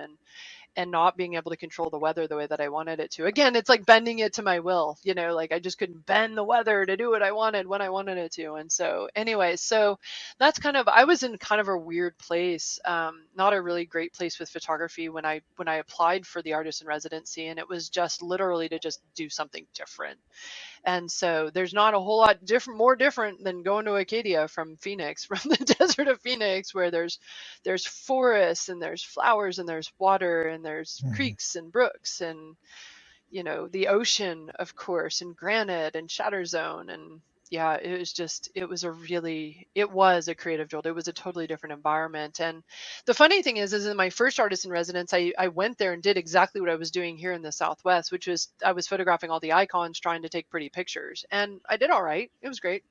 and not being able to control the weather the way that I wanted it to. Again, it's like bending it to my will, like I just couldn't bend the weather to do what I wanted when I wanted it to. And so anyway, so I was in kind of a weird place, not a really great place with photography when I applied for the artist in residency, and it was just literally to just do something different. And so there's not a whole lot more different than going to Acadia from Phoenix, from the desert of Phoenix, where there's forests, and there's flowers, and there's water, and there's Mhm. creeks and brooks, and the ocean, of course, and granite and shatter zone. And yeah, it was a creative jolt. It was a totally different environment. And the funny thing is in my first artist in residence, I went there and did exactly what I was doing here in the Southwest, which was I was photographing all the icons, trying to take pretty pictures, and I did all right. It was great.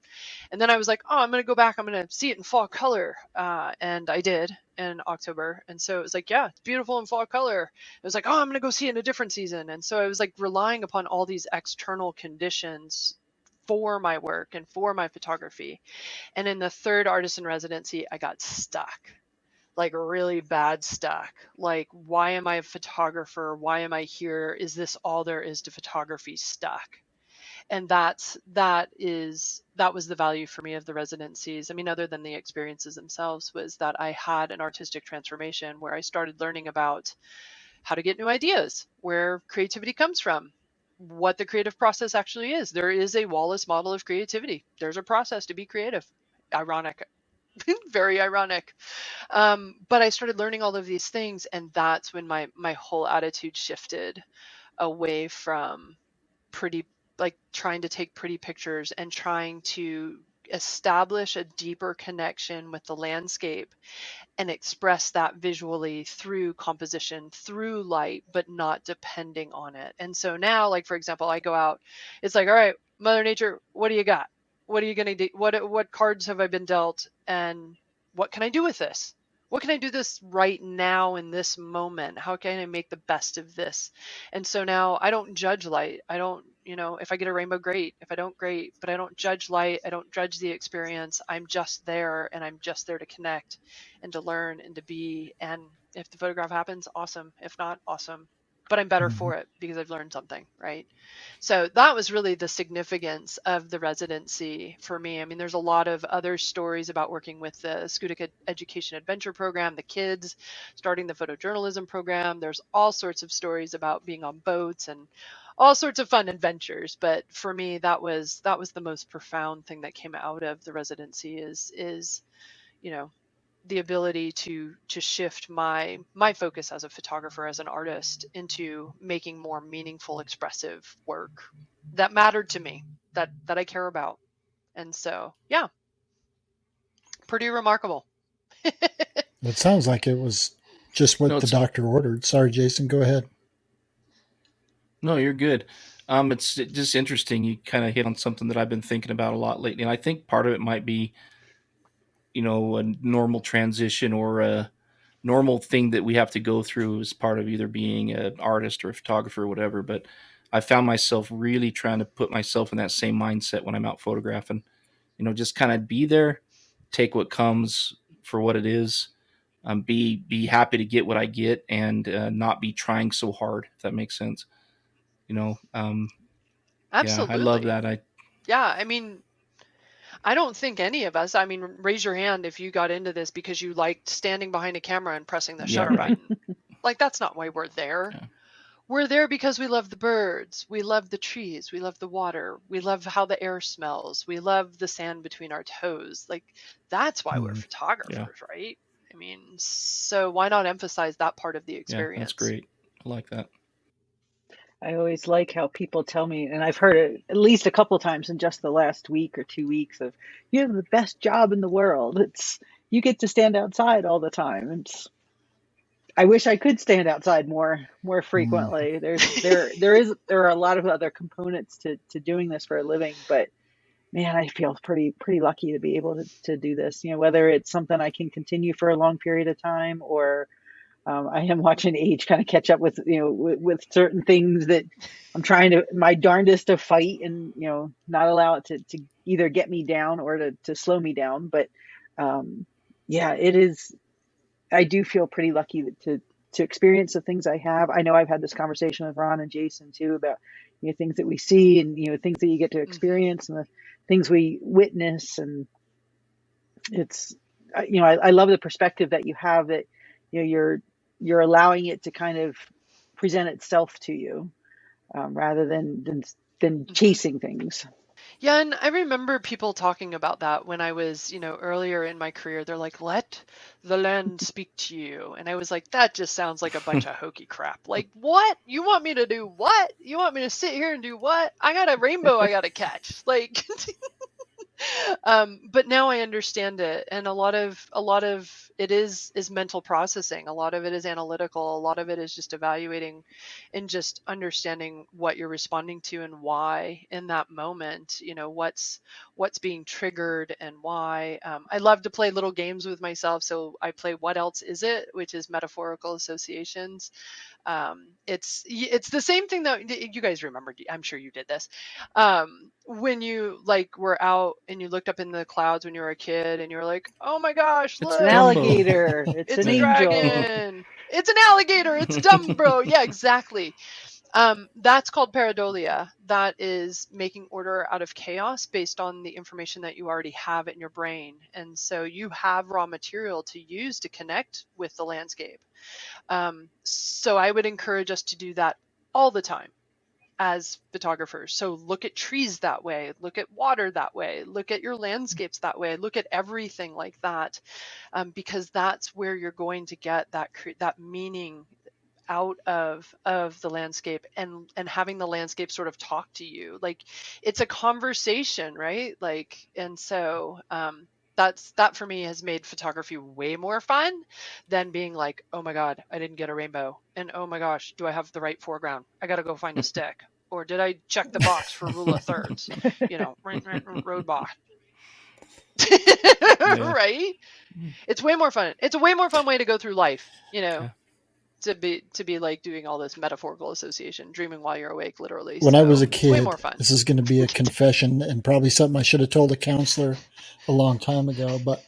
And then I was like, oh, I'm going to go back. I'm going to see it in fall color. And I did in October. And so it was like, yeah, it's beautiful in fall color. It was like, oh, I'm going to go see it in a different season. And so I was like relying upon all these external conditions for my work and for my photography. And in the third artist in residency, I got stuck. like really bad stuck. Like, why am I a photographer? Why am I here? Is this all there is to photography stuck? And that was the value for me of the residencies. I mean, other than the experiences themselves, was that I had an artistic transformation where I started learning about how to get new ideas, where creativity comes from, what the creative process actually is. There is a Wallace model of creativity. There's a process to be creative. Ironic, very ironic. But I started learning all of these things, and that's when my whole attitude shifted away from pretty, like trying to take pretty pictures and trying to establish a deeper connection with the landscape and express that visually through composition, through light, but not depending on it. And so now, like for example, I go out, it's like, all right, Mother Nature, what do you got? What are you gonna do? What cards have I been dealt, and what can I do with this? What can I do this right now in this moment? How can I make the best of this? And so now I don't judge light. I don't, if I get a rainbow, great. If I don't, great. But I don't judge light. I don't judge the experience. I'm just there, and I'm just there to connect and to learn and to be. And if the photograph happens, awesome. If not, awesome. But I'm better for it because I've learned something, right? So that was really the significance of the residency for me. I mean, there's a lot of other stories about working with the Schoodic Education Adventure Program, the kids, starting the photojournalism program. There's all sorts of stories about being on boats and all sorts of fun adventures. But for me, that was the most profound thing that came out of the residency is the ability to shift my focus as a photographer, as an artist, into making more meaningful, expressive work that mattered to me, that I care about. And so, yeah, pretty remarkable. It sounds like it was just what No, the it's doctor ordered. Sorry, Jason, go ahead. no, you're good. It's just interesting. You kind of hit on something that I've been thinking about a lot lately, and I think part of it might be, a normal transition or a normal thing that we have to go through as part of either being an artist or a photographer or whatever. But I found myself really trying to put myself in that same mindset when I'm out photographing. Just kind of be there, take what comes for what it is, be happy to get what I get, and not be trying so hard. If that makes sense, you know. Yeah, I love Absolutely. that. Yeah, I mean, I don't think any of us, I mean, raise your hand if you got into this because you liked standing behind a camera and pressing the Yeah, shutter right. button. Like, that's not why we're there. Yeah, We're there because we love the birds, we love the trees, we love the water, we love how the air smells, we love the sand between our toes. Like, that's why we're Hmm. yeah, photographers, right? I mean, so why not emphasize that part of the yeah. That's experience? great. I like that. I always like how people tell me, and I've heard it at least a couple times in just the last week or 2 weeks of, you have the best job in the world. It's you get to stand outside all the time. I wish I could stand outside more Hmm. frequently. There are a lot of other components to doing this for a living, but man, I feel pretty lucky to be able to do this. Whether it's something I can continue for a long period of time, or I am watching age kind of catch up with with certain things that I'm trying to my darndest to fight and not allow it to either get me down or to slow me down. But yeah, it is. I do feel pretty lucky to experience the things I have. I know I've had this conversation with Ron and Jason too about things that we see and things that you get to Hmm. experience and the things we witness, and it's I love the perspective that you have that you're allowing it to kind of present itself to you, rather than Hmm. chasing things. Yeah, and I remember people talking about that when I was, earlier in my career. They're like, let the land speak to you. And I was like, that just sounds like a bunch of hokey crap. Like, what? You want me to do what? You want me to sit here and do what? I got a rainbow I got to catch. Like, but now I understand it, and a lot of it is mental processing. A lot of it is analytical. A lot of it is just evaluating and just understanding what you're responding to and why in that moment. What's being triggered and why. I love to play little games with myself, so I play what else is it, which is metaphorical associations. It's the same thing that you guys remember. I'm sure you did this when you like were out and you looked up in the clouds when you were a kid and you were like, oh my gosh, It's an look, Dumbo. alligator. It's it's an a angel. dragon. It's an alligator. It's Dumbo. Yeah, exactly. That's called pareidolia. That is making order out of chaos based on the information that you already have in your brain. And so you have raw material to use to connect with the landscape. So I would encourage us to do that all the time as photographers. So look at trees that way, look at water that way, look at your landscapes that way, look at everything like that, because that's where you're going to get that meaning out of the landscape, and having the landscape sort of talk to you. Like, it's a conversation, right? Like, and so that for me has made photography way more fun than being like, oh my god, I didn't get a rainbow, and oh my gosh, do I have the right foreground? I gotta go find a stick, or did I check the box for rule of thirds? Road box. Right? It's way more fun. It's a way more fun way to go through life, Yeah. to be like doing all this metaphorical association, dreaming while you're awake, literally. When I was a It's way kid, more fun. this is going to be a confession and probably something I should have told a counselor a long time ago. But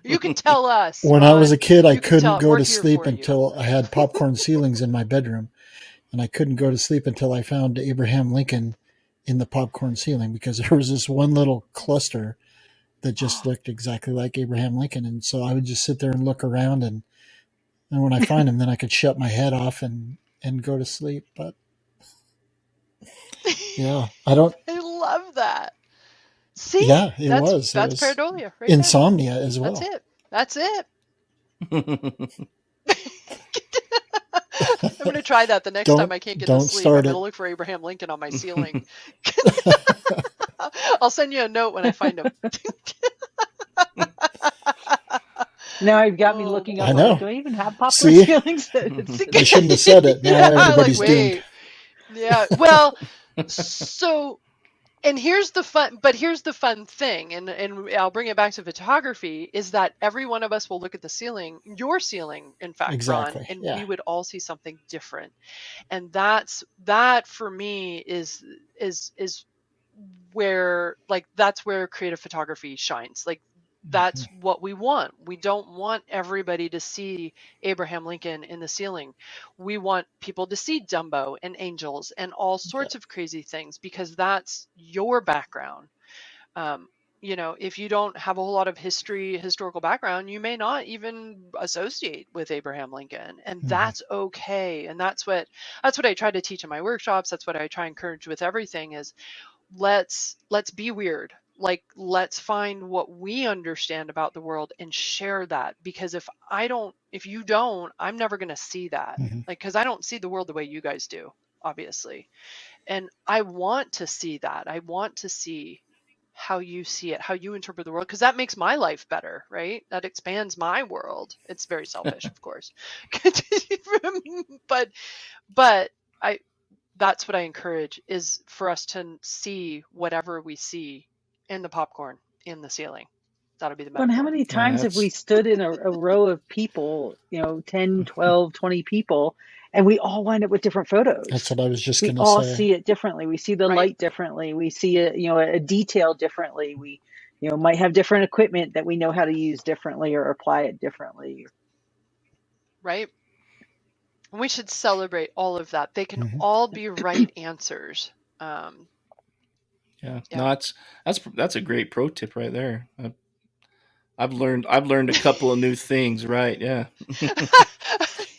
You can tell us. when I was a kid, I You can tell. couldn't go We're to here sleep for you. until I had popcorn ceilings in my bedroom. And I couldn't go to sleep until I found Abraham Lincoln in the popcorn ceiling, because there was this one little cluster that just looked exactly like Abraham Lincoln. And so I would just sit there and look around, and when I find him, then I could shut my head off and go to sleep. But yeah, I don't. I love that. See? Yeah, it That's was pareidolia right insomnia as well. That's it. I'm going to try that the next time I can't get to sleep. I'm going to look for Abraham Lincoln on my ceiling. I'll send you a note when I find him. Now you've got me looking up. I know. Do I even have popcorn ceilings? I shouldn't have said it. Now everybody's doomed. Yeah. Well, so, and here's the fun thing, and I'll bring it back to photography, is that every one of us will look at the ceiling, your ceiling, in fact, exactly. Ron, and yeah. we would all see something different. And that for me is where, like, that's where creative photography shines. Like, that's what we want. We don't want everybody to see Abraham Lincoln in the ceiling. We want people to see Dumbo and angels and all sorts of crazy things, because that's your background. If you don't have a whole lot of historical background, you may not even associate with Abraham Lincoln, and that's okay. And that's what I try to teach in my workshops. That's what I try to encourage with everything is, let's be weird. Like, let's find what we understand about the world and share that. Because if you don't, I'm never going to see that. Like, because I don't see the world the way you guys do, obviously. And I want to see that. I want to see how you see it, how you interpret the world, because that makes my life better, right? That expands my world. It's very selfish, of course. but that's what I encourage, is for us to see whatever we see in the popcorn in the ceiling. That'll be the metaphor. And how many times have we stood in a row of people, 10, 12, 20 people, and we all wind up with different photos? That's what I was just going to say. We all see it differently. We see the light differently. We see it, a detail differently. We, might have different equipment that we know how to use differently or apply it differently. Right. And we should celebrate all of that. They can all be right answers. Yeah. No, that's a great pro tip right there. I've learned a couple of new things. Right. Yeah.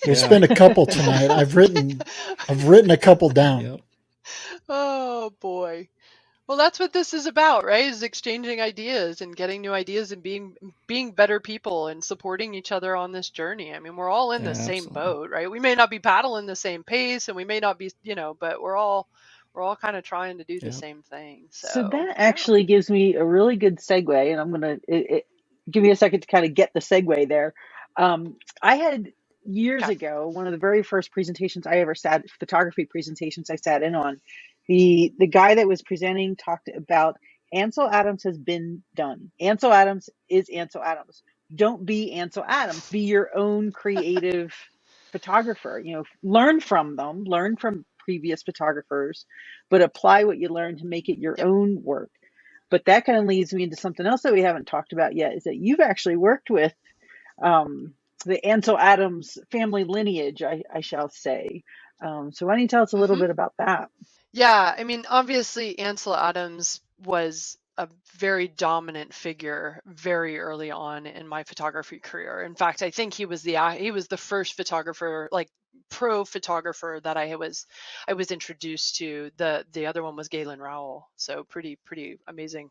There's been a couple tonight. I've written a couple down. Yep. Oh boy. Well, that's what this is about, right? Is exchanging ideas and getting new ideas and being better people and supporting each other on this journey. I mean, we're all in the same boat, right? We may not be paddling the same pace, and we may not be, but we're all kind of trying to do the same thing. So that actually gives me a really good segue, and I'm going to give me a second to kind of get the segue there. I had years ago, one of the very first presentations I ever photography presentations I sat in on, the guy that was presenting talked about Ansel Adams has been done. Ansel Adams is Ansel Adams. Don't be Ansel Adams. Be your own creative photographer. Learn from them. Learn from previous photographers, but apply what you learn to make it your Yep. own work. But that kind of leads me into something else that we haven't talked about yet, is that you've actually worked with the Ansel Adams family lineage, I shall say. So why don't you tell us a little hmm bit about that? Yeah, I mean, obviously, Ansel Adams was a very dominant figure very early on in my photography career. In fact, I think he was the first photographer, like pro photographer, that I was introduced to. The other one was Galen Rowell. So pretty amazing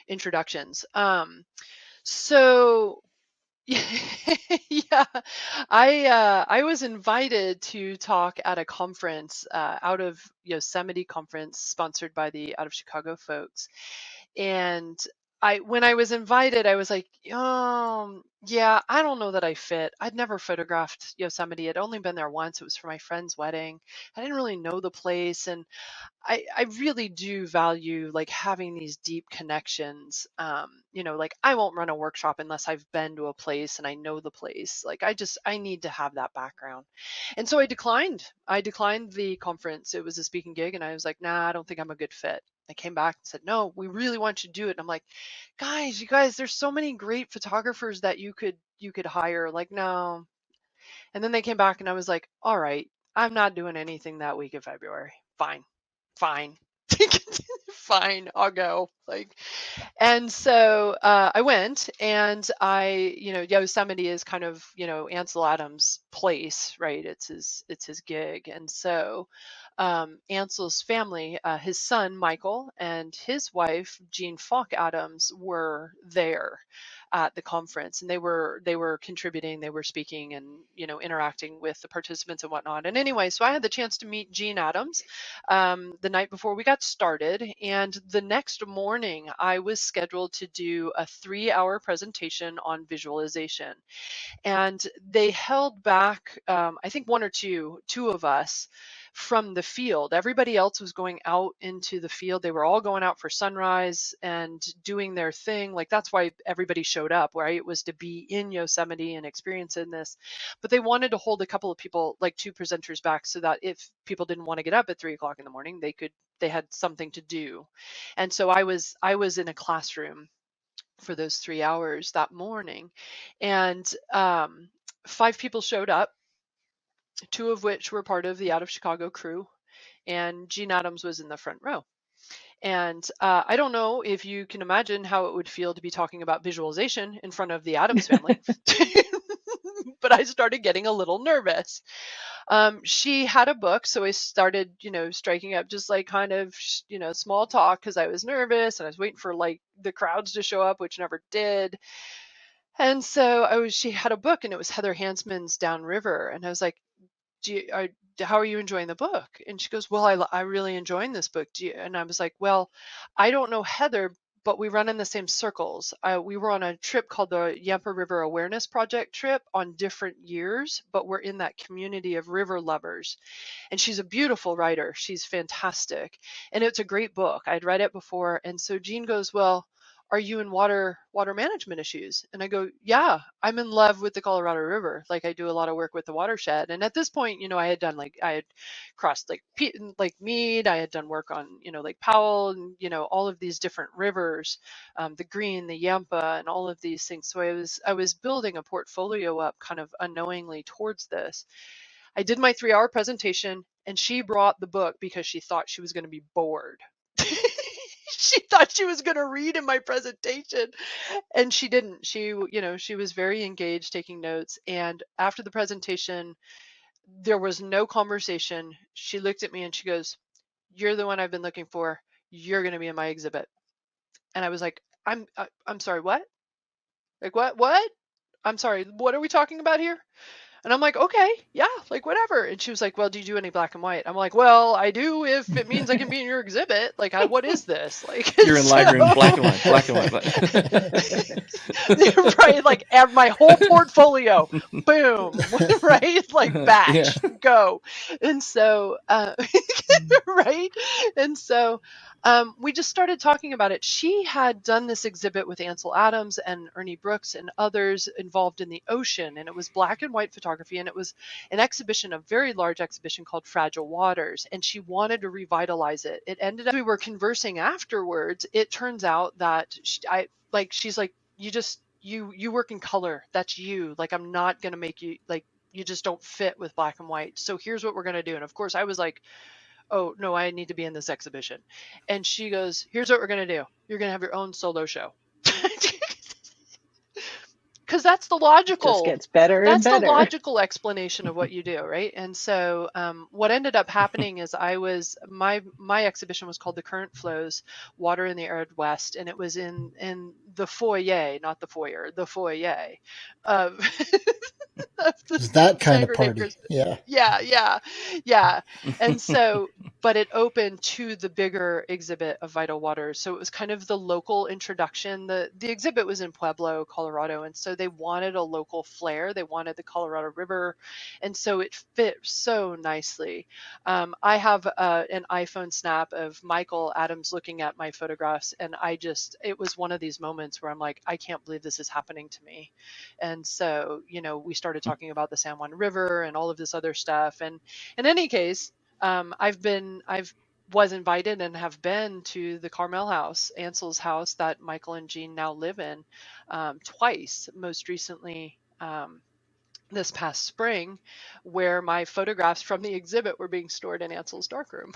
introductions. So yeah, I was invited to talk at a conference, out of Yosemite conference sponsored by the Out of Chicago folks. And when I was invited, I was like, yeah, I don't know that I fit. I'd never photographed Yosemite. I'd only been there once. It was for my friend's wedding. I didn't really know the place, and I really do value like having these deep connections. Like I won't run a workshop unless I've been to a place and I know the place. Like I need to have that background. And so I declined. I declined the conference. It was a speaking gig, and I was like, nah, I don't think I'm a good fit. I came back and said, no, we really want you to do it. And I'm like, you guys, there's so many great photographers that you could hire. Like, no. And then they came back and I was like, all right, I'm not doing anything that week of February. Fine. Fine, I'll go. And so I went, and Yosemite is kind of, Ansel Adams' place, right? It's his gig. And so Ansel's family, his son Michael and his wife Jean Falk Adams were there at the conference, and they were contributing, they were speaking, and interacting with the participants and whatnot. And anyway, so I had the chance to meet Jean Adams the night before we got started, and the next morning I was scheduled to do a 3-hour presentation on visualization. And they held back, I think one or two of us from the field. Everybody else was going out into the field. They were all going out for sunrise and doing their thing. Like that's why everybody showed up, right? It was to be in Yosemite and experiencing this. But they wanted to hold a couple of people, like 2 presenters back, so that if people didn't want to get up at 3 o'clock in the morning, they had something to do. And so I was in a classroom for those 3 hours that morning, and 5 people showed up, 2 of which were part of the Out of Chicago crew, and Jean Adams was in the front row. And I don't know if you can imagine how it would feel to be talking about visualization in front of the Adams family, but I started getting a little nervous. She had a book, so I started, striking up just like kind of, small talk, because I was nervous and I was waiting for like the crowds to show up, which never did. And so she had a book, and it was Heather Hansman's Downriver, and I was like, how are you enjoying the book? And she goes, well, I really enjoying this book. And I was like, well, I don't know Heather, but we run in the same circles. We were on a trip called the Yampa River Awareness Project trip on different years, but we're in that community of river lovers. And she's a beautiful writer. She's fantastic. And it's a great book. I'd read it before. And so Jean goes, well, are you in water management issues? And I go, yeah, I'm in love with the Colorado River. Like I do a lot of work with the watershed. And at this point, I had done I had crossed like Mead. I had done work on, Lake Powell, and, all of these different rivers, the Green, the Yampa, and all of these things. So I was building a portfolio up kind of unknowingly towards this. I did my 3-hour presentation, and she brought the book because she thought she was going to be bored. She thought she was going to read in my presentation, and she didn't. She was very engaged taking notes. And after the presentation, there was no conversation. She looked at me and she goes, you're the one I've been looking for. You're going to be in my exhibit. And I was like, I'm sorry, what? Like, what? I'm sorry, what are we talking about here? And I'm like, okay, yeah, like whatever. And she was like, well, do you do any black and white? I'm like, well, I do if it means I can be in your exhibit. Like, what is this? Like, You're in Lightroom, black and white. Right, like my whole portfolio, boom, right? Like batch, go. And so Right? And so we just started talking about it. She had done this exhibit with Ansel Adams and Ernie Brooks and others involved in the ocean, and it was black and white photography, and it was an exhibition, a very large exhibition called Fragile Waters, and she wanted to revitalize it. It ended up, we were conversing afterwards, it turns out that she's like, you work in color. That's you. Like, I'm not going to make you, like, you just don't fit with black and white. So here's what we're going to do. And of course I was like, oh no, I need to be in this exhibition. And she goes, here's what we're going to do. You're going to have your own solo show. Because that's the logical, just gets better and better. That's the logical explanation of what you do, right? And so what ended up happening is my exhibition was called The Current Flows, Water in the Arid West, and it was in the foyer, not the foyer, the foyer of It's that kind of party. Yeah. And so, but it opened to the bigger exhibit of Vital Waters. So it was kind of the local introduction. The exhibit was in Pueblo, Colorado. And so they wanted a local flair. They wanted the Colorado River. And so it fit so nicely. I have an iPhone snap of Michael Adams looking at my photographs. And it was one of these moments where I'm like, I can't believe this is happening to me. And so, we started talking about the San Juan River and all of this other stuff. And in any case, I was invited and have been to the Carmel house, Ansel's house that Michael and Jean now live in, twice, most recently this past spring, where my photographs from the exhibit were being stored in Ansel's darkroom.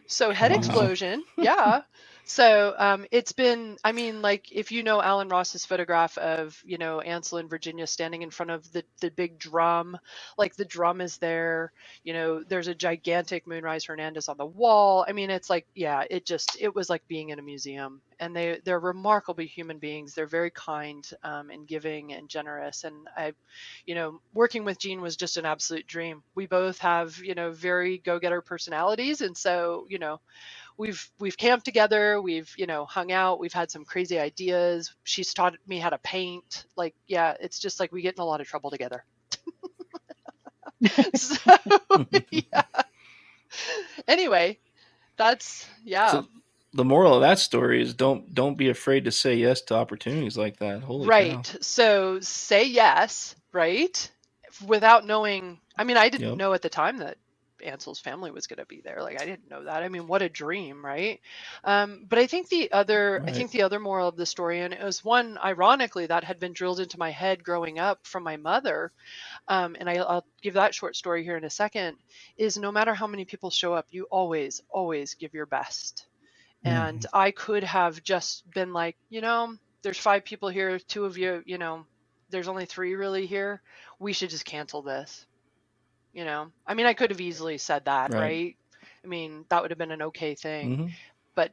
So head explosion. Yeah. So it's been, like, if you know Alan Ross's photograph of, Ansel and Virginia standing in front of the big drum, like the drum is there, there's a gigantic Moonrise Hernandez on the wall. It's like, yeah, it was like being in a museum. And they're remarkable human beings. They're very kind and giving and generous. And working with Jean was just an absolute dream. We both have, very go-getter personalities. And so, we've camped together, we've, hung out, we've had some crazy ideas. She's taught me how to paint. Like, yeah, it's just like we get in a lot of trouble together. So, yeah. Anyway, that's, yeah. So the moral of that story is don't be afraid to say yes to opportunities like that. Holy right. cow. So say yes, right? Without knowing, I didn't know at the time that Ansel's family was going to be there. Like, I didn't know that. What a dream, right? But I think the other moral of the story, and it was one, ironically, that had been drilled into my head growing up from my mother, and I'll give that short story here in a second, is no matter how many people show up, you always, always give your best. And I could have just been like, there's 5 people here, 2 of you, there's only 3 really here. We should just cancel this. I could have easily said that, right? That would have been an okay thing. But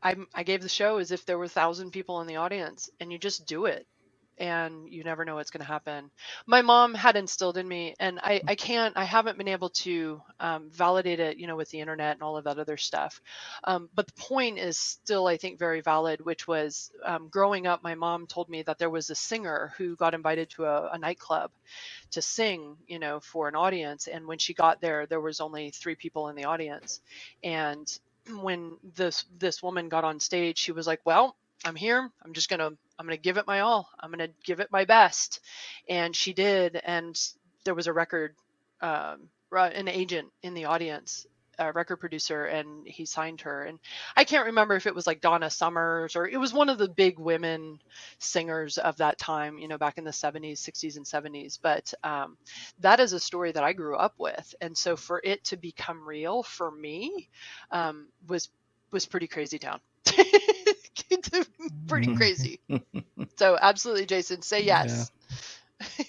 I gave the show as if there were 1,000 people in the audience, and you just do it. And you never know what's going to happen. My mom had instilled in me, and I haven't been able to validate it, with the internet and all of that other stuff. But the point is still, I think, very valid, which was growing up, my mom told me that there was a singer who got invited to a nightclub to sing, for an audience. And when she got there, there was only 3 people in the audience. And when this woman got on stage, she was like, well, I'm here. I'm going to give it my all. I'm going to give it my best. And she did. And there was a record, an agent in the audience, a record producer, and he signed her. And I can't remember if it was like Donna Summers or it was one of the big women singers of that time, back in the 70s, 60s and 70s. But that is a story that I grew up with. And so for it to become real for me was pretty crazy town. Pretty crazy. So absolutely, Jason, say yes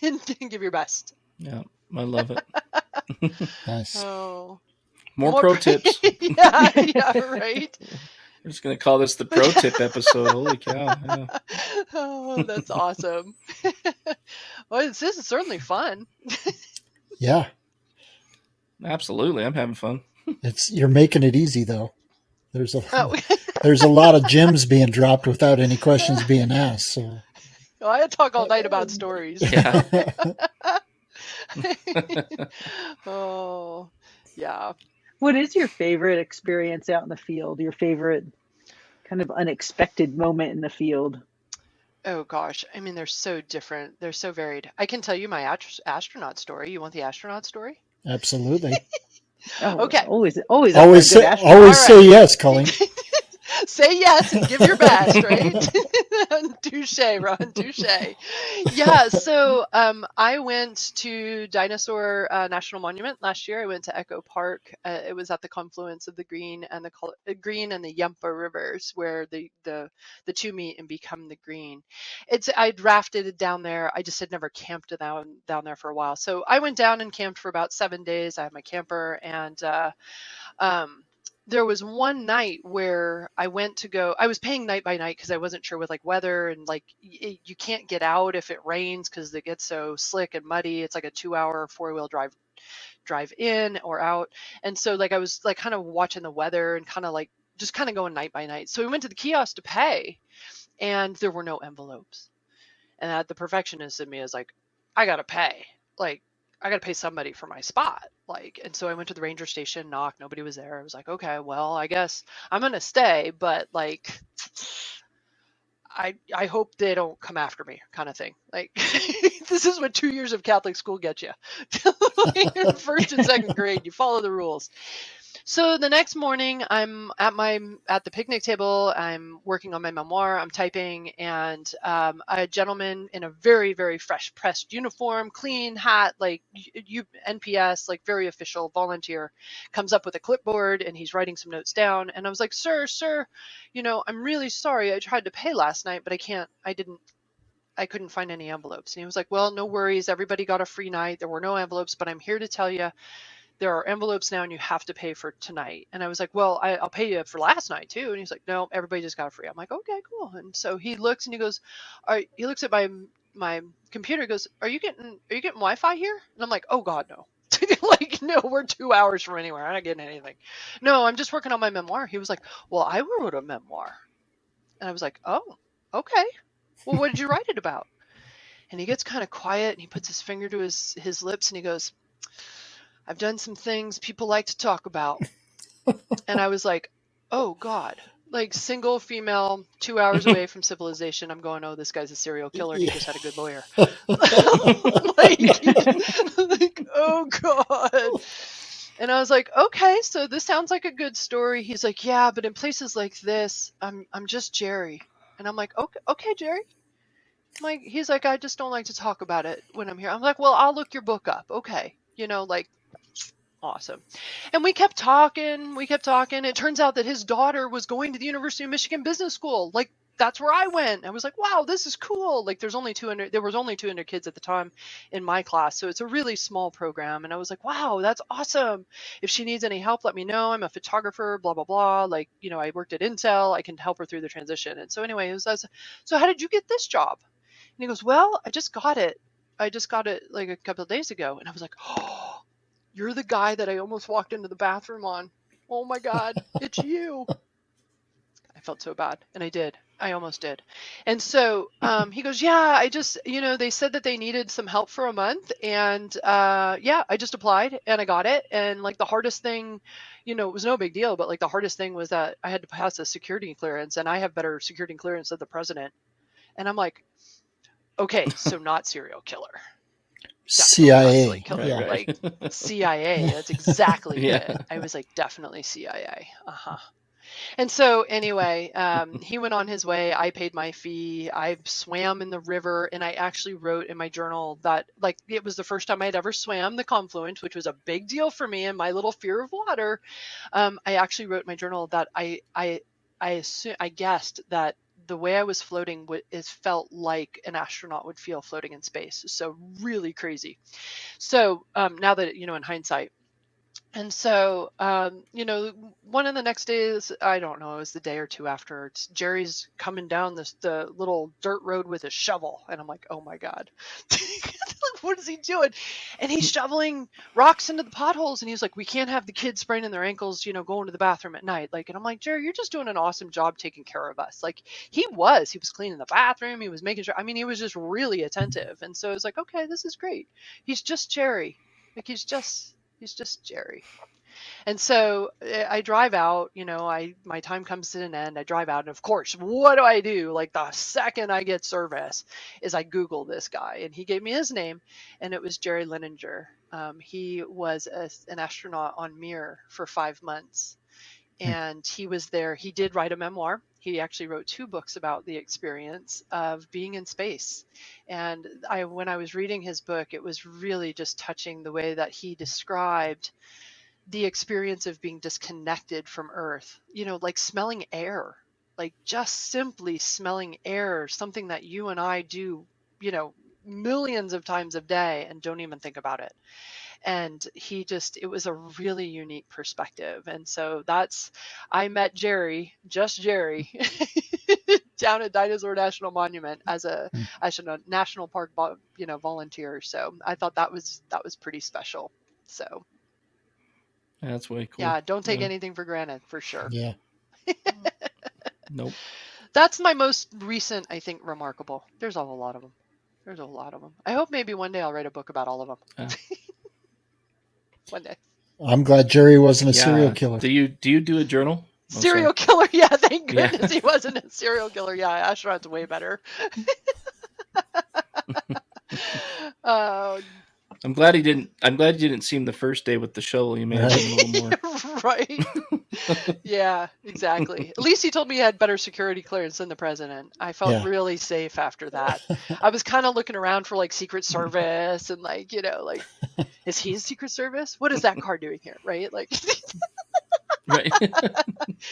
and give your best. Yeah, I love it. Nice. Oh, more pro tips. yeah, right. We're just gonna call this the pro tip episode. Holy cow! Yeah. Oh, that's awesome. Well, this is certainly fun. Yeah, absolutely. I'm having fun. You're making it easy though. There's a lot of gems being dropped without any questions being asked. So I talk all night about stories. Yeah. Oh, yeah. What is your favorite experience out in the field? Your favorite kind of unexpected moment in the field? Oh gosh. I mean, they're so different. They're so varied. I can tell you my astronaut story. You want the astronaut story? Absolutely. Oh, Okay. always up for a good astronaut. All Always say right. yes, Colleen. Say yes and give your best, right? Touche, Ron, touche. Yeah, so I went to Dinosaur National Monument last year. I went to Echo Park. It was at the confluence of the Green and the Yampa rivers, where the two meet and become the Green. I'd rafted down there. I just had never camped down there for a while, so I went down and camped for about 7 days. I had my camper, and um, there was one night where I was paying night by night because I wasn't sure with like weather and like you can't get out if it rains because it gets so slick and muddy. It's like a 2 hour four-wheel drive in or out. And so like I was like kind of watching the weather and kind of like just kind of going night by night. So we went to the kiosk to pay and there were no envelopes. And the perfectionist in me is like, I gotta pay. Like, I gotta pay somebody for my spot. Like, and so I went to the ranger station, knocked, nobody was there. I was like, okay, well, I guess I'm gonna stay, but like, I hope they don't come after me, kind of thing. Like, this is what 2 years of Catholic school gets you. Like, first and second grade, you follow the rules. So the next morning, I'm at the picnic table. I'm working on my memoir. I'm typing, and a gentleman in a very very fresh pressed uniform, clean hat, like NPS, like very official volunteer, comes up with a clipboard and he's writing some notes down. And I was like, sir, I'm really sorry. I tried to pay last night, but I can't. I couldn't find any envelopes. And he was like, well, no worries. Everybody got a free night. There were no envelopes, but I'm here to tell you there are envelopes now and you have to pay for tonight. And I was like, well, I'll pay you for last night too. And he's like, no, everybody just got it free. I'm like, okay, cool. And so he looks and he goes, he looks at my computer, he goes, are you getting Wi-Fi here? And I'm like, oh God, no. Like, no, we're 2 hours from anywhere. I'm not getting anything. No, I'm just working on my memoir. He was like, well, I wrote a memoir. And I was like, oh, okay. Well, what did you write it about? And he gets kind of quiet and he puts his finger to his lips and he goes, I've done some things people like to talk about. And I was like, oh God, like single female, 2 hours away from civilization. I'm going, oh, this guy's a serial killer. He just had a good lawyer. like, oh God. And I was like, okay, so this sounds like a good story. He's like, yeah, but in places like this, I'm just Jerry. And I'm like, okay, Jerry. He's like, I just don't like to talk about it when I'm here. I'm like, well, I'll look your book up. Okay. Like, awesome. And we kept talking. It turns out that his daughter was going to the University of Michigan Business School. Like, that's where I went. I was like, wow, this is cool. Like, there was only 200 kids at the time in my class. So it's a really small program. And I was like, wow, that's awesome. If she needs any help, let me know. I'm a photographer, blah, blah, blah. Like, I worked at Intel. I can help her through the transition. And so anyway, so how did you get this job? And he goes, well, I just got it like a couple of days ago. And I was like, oh, you're the guy that I almost walked into the bathroom on. Oh my God, it's you. I felt so bad. And I did. I almost did. And so he goes, yeah, I just, they said that they needed some help for a month. And yeah, I just applied and I got it. And like the hardest thing, it was no big deal, but like the hardest thing was that I had to pass a security clearance and I have better security clearance than the president. And I'm like, okay, so not serial killer. CIA. Killer. Right. Like CIA. That's exactly Yeah. it. I was like, definitely CIA. Uh-huh. And so anyway, he went on his way. I paid my fee. I swam in the river, and I actually wrote in my journal that like it was the first time I'd ever swam the confluence, which was a big deal for me and my little fear of water. I actually wrote in my journal that I guessed that the way I was floating felt like an astronaut would feel floating in space. So really crazy. So now that, in hindsight. And so, one of the next days, I don't know, it was the day or two after, Jerry's coming down the little dirt road with a shovel. And I'm like, oh my God, what is he doing? And he's shoveling rocks into the potholes. And he's like, we can't have the kids spraining their ankles, going to the bathroom at night. Like, and I'm like, Jerry, you're just doing an awesome job taking care of us. Like he was cleaning the bathroom. He was making sure, he was just really attentive. And so it was like, okay, this is great. He's just Jerry. Like he's just Jerry. And so I drive out, my time comes to an end. I drive out. And of course, what do? Like the second I get service is I Google this guy, and he gave me his name, and it was Jerry Lininger. He was an astronaut on Mir for 5 months. And he was there. He did write a memoir. He actually wrote 2 books about the experience of being in space. And when I was reading his book, it was really just touching the way that he described the experience of being disconnected from Earth, like smelling air, like just simply smelling air, something that you and I do, millions of times a day and don't even think about it. And it was a really unique perspective. And so I met Jerry, down at Dinosaur National Monument as a national park, volunteer. So I thought that was pretty special. So. That's way cool. Yeah, don't take anything for granted, for sure. Yeah. Nope. That's my most recent, I think, remarkable. There's a whole lot of them. I hope maybe one day I'll write a book about all of them. One day. I'm glad Jerry wasn't a serial killer. Do you do a journal? Serial killer? Yeah, thank goodness he wasn't a serial killer. Yeah, astronaut's way better. I'm glad you didn't see him the first day with the shovel. You may have been a little more. Right. Yeah, exactly. At least he told me he had better security clearance than the president. I felt really safe after that. I was kind of looking around for like Secret Service and like, is he in Secret Service? What is that car doing here? Right? Like, right.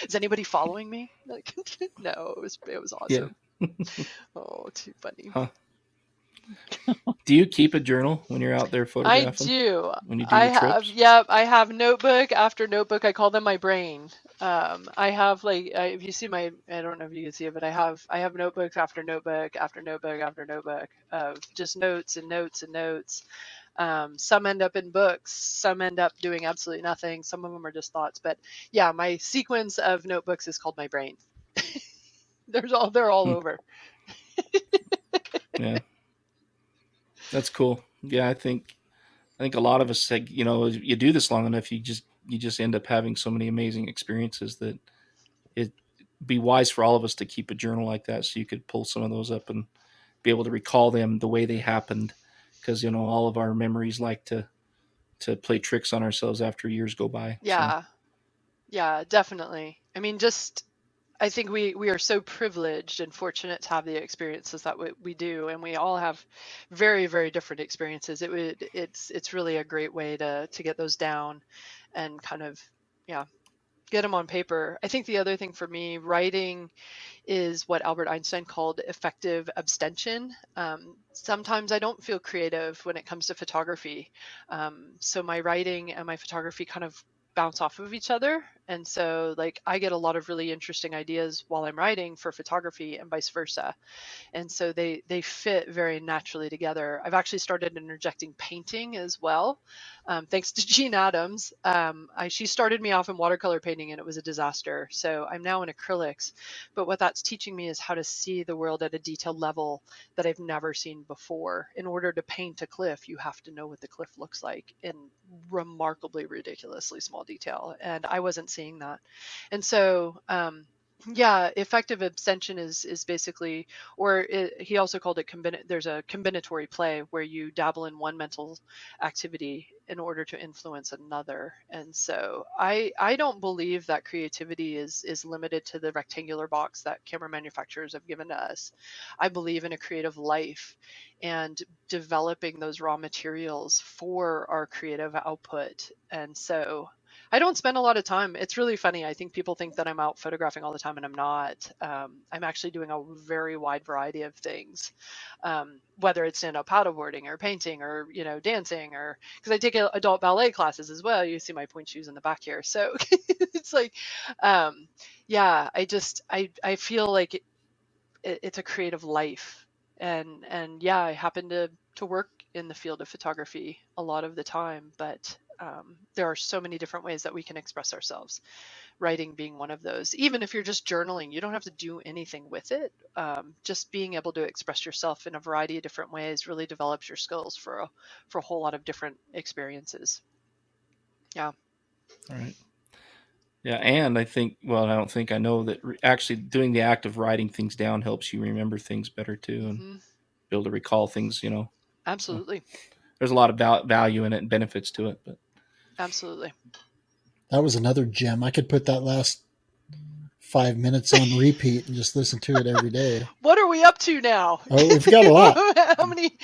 Is anybody following me? Like, no, it was awesome. Yeah. Oh, too funny. Huh. Do you keep a journel when you're out there photographing? I do. When you do your trips? I have notebook after notebook. I call them my brain. I have if you see I don't know if you can see it, but I have notebooks after notebook after notebook after notebook of just notes and notes and notes. Some end up in books, some end up doing absolutely nothing. Some of them are just thoughts, but yeah, my sequence of notebooks is called my brain. They're all over. Yeah. That's cool. Yeah, I think a lot of us, you do this long enough, you just end up having so many amazing experiences that it'd be wise for all of us to keep a journal like that, so you could pull some of those up and be able to recall them the way they happened, because all of our memories like to play tricks on ourselves after years go by. Yeah, so. Yeah, definitely. I think we are so privileged and fortunate to have the experiences that we do, and we all have very, very different experiences. It's really a great way to get those down and kind of, get them on paper. I think the other thing for me, writing is what Albert Einstein called effective abstention. Sometimes I don't feel creative when it comes to photography. So my writing and my photography kind of bounce off of each other. And so I get a lot of really interesting ideas while I'm writing for photography and vice versa. And so they fit very naturally together. I've actually started interjecting painting as well. Thanks to Jean Adams. She started me off in watercolor painting and it was a disaster. So I'm now in acrylics. But what that's teaching me is how to see the world at a detailed level that I've never seen before. In order to paint a cliff, you have to know what the cliff looks like in remarkably, ridiculously small detail. And I wasn't seeing that. And so, effective abstention is basically, he also called it there's a combinatory play where you dabble in one mental activity in order to influence another. And so I don't believe that creativity is limited to the rectangular box that camera manufacturers have given to us. I believe in a creative life and developing those raw materials for our creative output. And so I don't spend a lot of time. It's really funny. I think people think that I'm out photographing all the time, and I'm not. I'm actually doing a very wide variety of things, whether it's stand-up paddleboarding or painting or, dancing, or because I take adult ballet classes as well. You see my point shoes in the back here. So it's I feel like it's a creative life. And yeah, I happen to work in the field of photography a lot of the time, but there are so many different ways that we can express ourselves, writing being one of those. Even if you're just journaling, you don't have to do anything with it. Just being able to express yourself in a variety of different ways really develops your skills for a whole lot of different experiences. Yeah. All right. Yeah, and I think, well, I know that actually doing the act of writing things down helps you remember things better too, and be able to recall things, Absolutely. So there's a lot of value in it and benefits to it. But absolutely. That was another gem. I could put that last 5 minutes on repeat and just listen to it every day. What are we up to now? Oh, we've got a lot. How many?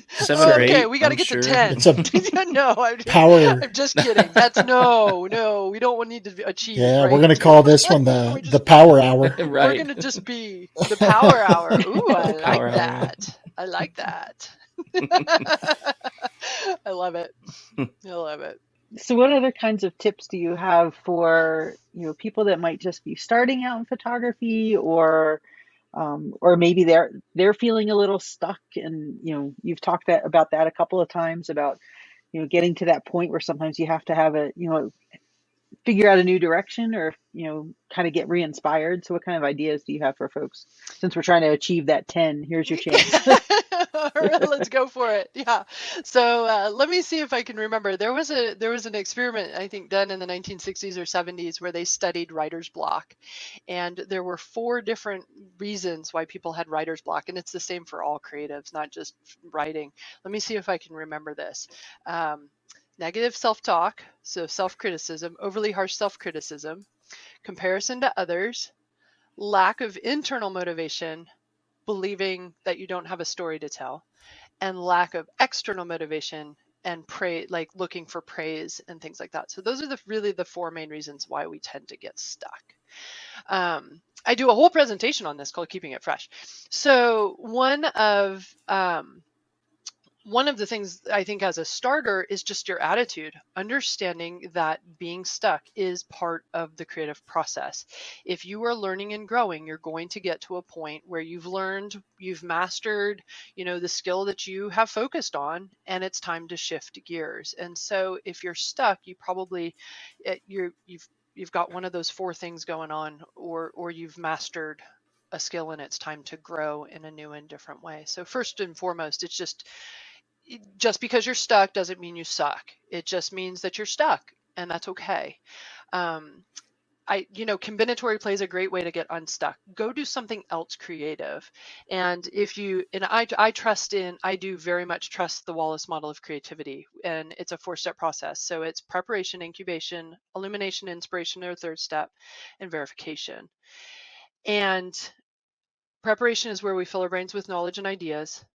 7 or 8. Okay, we got to I'm get sure. to 10. It's a No, power. I'm just kidding. That's no. We don't need to achieve. Yeah, right? we're going to call this one the power hour. Right. We're going to just be the power hour. Ooh, I like Power hour. that. I like that. I love it. I love it. So what other kinds of tips do you have for, people that might just be starting out in photography, or maybe they're feeling a little stuck, and you've talked about that a couple of times, about getting to that point where sometimes you have to have figure out a new direction, or kind of get re-inspired. So what kind of ideas do you have for folks, since we're trying to achieve that 10? Here's your chance. Let's go for it. Yeah. So let me see if I can remember. There was an experiment, I think, done in the 1960s or 70s where they studied writer's block, and there were 4 different reasons why people had writer's block, and it's the same for all creatives, not just writing. Let me see if I can remember this. Negative self-talk, so self-criticism, overly harsh self-criticism, comparison to others, lack of internal motivation, believing that you don't have a story to tell, and lack of external motivation and like looking for praise and things like that. So those are really the 4 main reasons why we tend to get stuck. I do a whole presentation on this called Keeping It Fresh. So one of the things I think as a starter is just your attitude, understanding that being stuck is part of the creative process. If you are learning and growing, you're going to get to a point where you've learned, you've mastered, the skill that you have focused on, and it's time to shift gears. And so if you're stuck, you probably, you've got one of those 4 things going on, or you've mastered a skill and it's time to grow in a new and different way. So first and foremost, it's just because you're stuck doesn't mean you suck. It just means that you're stuck, and that's okay. Combinatory play is a great way to get unstuck. Go do something else creative. And I do very much trust the Wallace model of creativity, and it's a 4-step process. So it's preparation, incubation, illumination, inspiration, or 3rd step, and verification. And preparation is where we fill our brains with knowledge and ideas.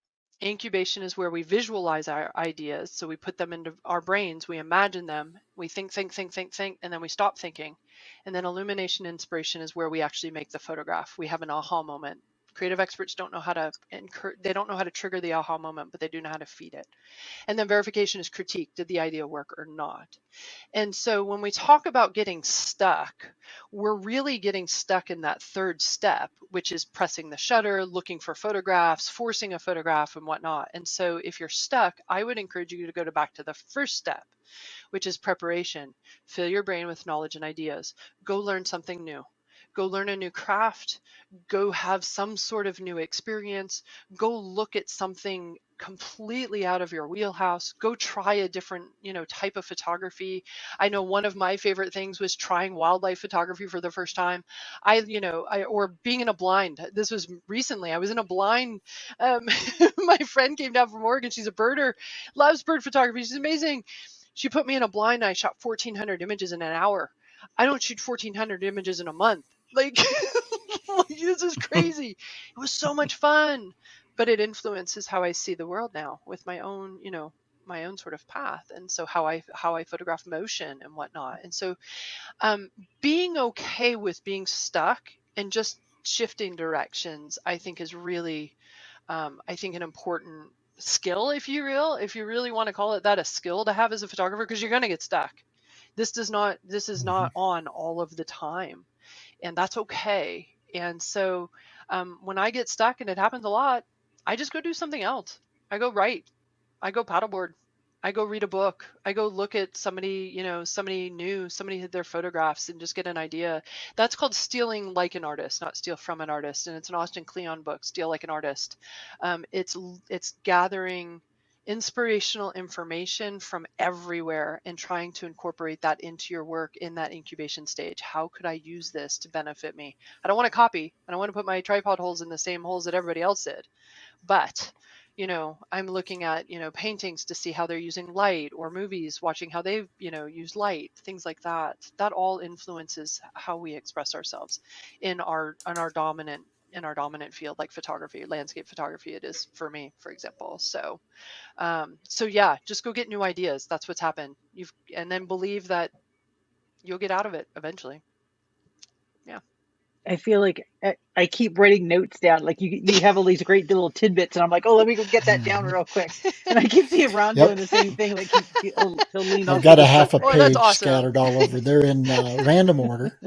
Incubation is where we visualize our ideas. So we put them into our brains, we imagine them, we think, and then we stop thinking. And then illumination, inspiration is where we actually make the photograph. We have an aha moment. Creative experts don't know how to trigger the aha moment, but they do know how to feed it. And then verification is critique. Did the idea work or not? And so when we talk about getting stuck, we're really getting stuck in that 3rd step, which is pressing the shutter, looking for photographs, forcing a photograph, and whatnot. And so if you're stuck, I would encourage you to go back to the 1st step, which is preparation. Fill your brain with knowledge and ideas. Go learn something new. Go learn a new craft. Go have some sort of new experience. Go look at something completely out of your wheelhouse. Go try a different, type of photography. I know one of my favorite things was trying wildlife photography for the first time. Or being in a blind. This was recently. I was in a blind. My friend came down from Oregon. She's a birder, loves bird photography. She's amazing. She put me in a blind. I shot 1,400 images in an hour. I don't shoot 1,400 images in a month. Like, this is crazy. It was so much fun, but it influences how I see the world now with my own, my own sort of path. And so how I photograph motion and whatnot. And so being okay with being stuck and just shifting directions, I think is really, I think an important skill, if you really want to call it that, a skill to have as a photographer, because you're going to get stuck. This is not on all of the time, and that's okay. And so When I get stuck, and it happens a lot, I just go do something else. I go write. I go paddleboard. I go read a book. I go look at somebody, somebody new, somebody had their photographs and just get an idea. That's called stealing like an artist, not steal from an artist. And it's an Austin Kleon book, Steal Like an Artist. It's gathering inspirational information from everywhere and trying to incorporate that into your work in that incubation stage. How could I use this to benefit me? I don't want to copy. I don't want to put my tripod holes in the same holes that everybody else did. But I'm looking at, paintings to see how they're using light, or movies, watching how they, use light, things like that. That all influences how we express ourselves in our dominant field, like photography, landscape photography. It is for me, for example. So yeah, just go get new ideas. That's what's happened. And then believe that you'll get out of it eventually. Yeah. I feel like I keep writing notes down. Like you have all these great little tidbits, and I'm like, oh, let me go get that down real quick. And I keep seeing Ron doing the same thing. Like he'll lean I've on got a the half a stuff. Oh, that's page awesome. scattered all over. They're in random order.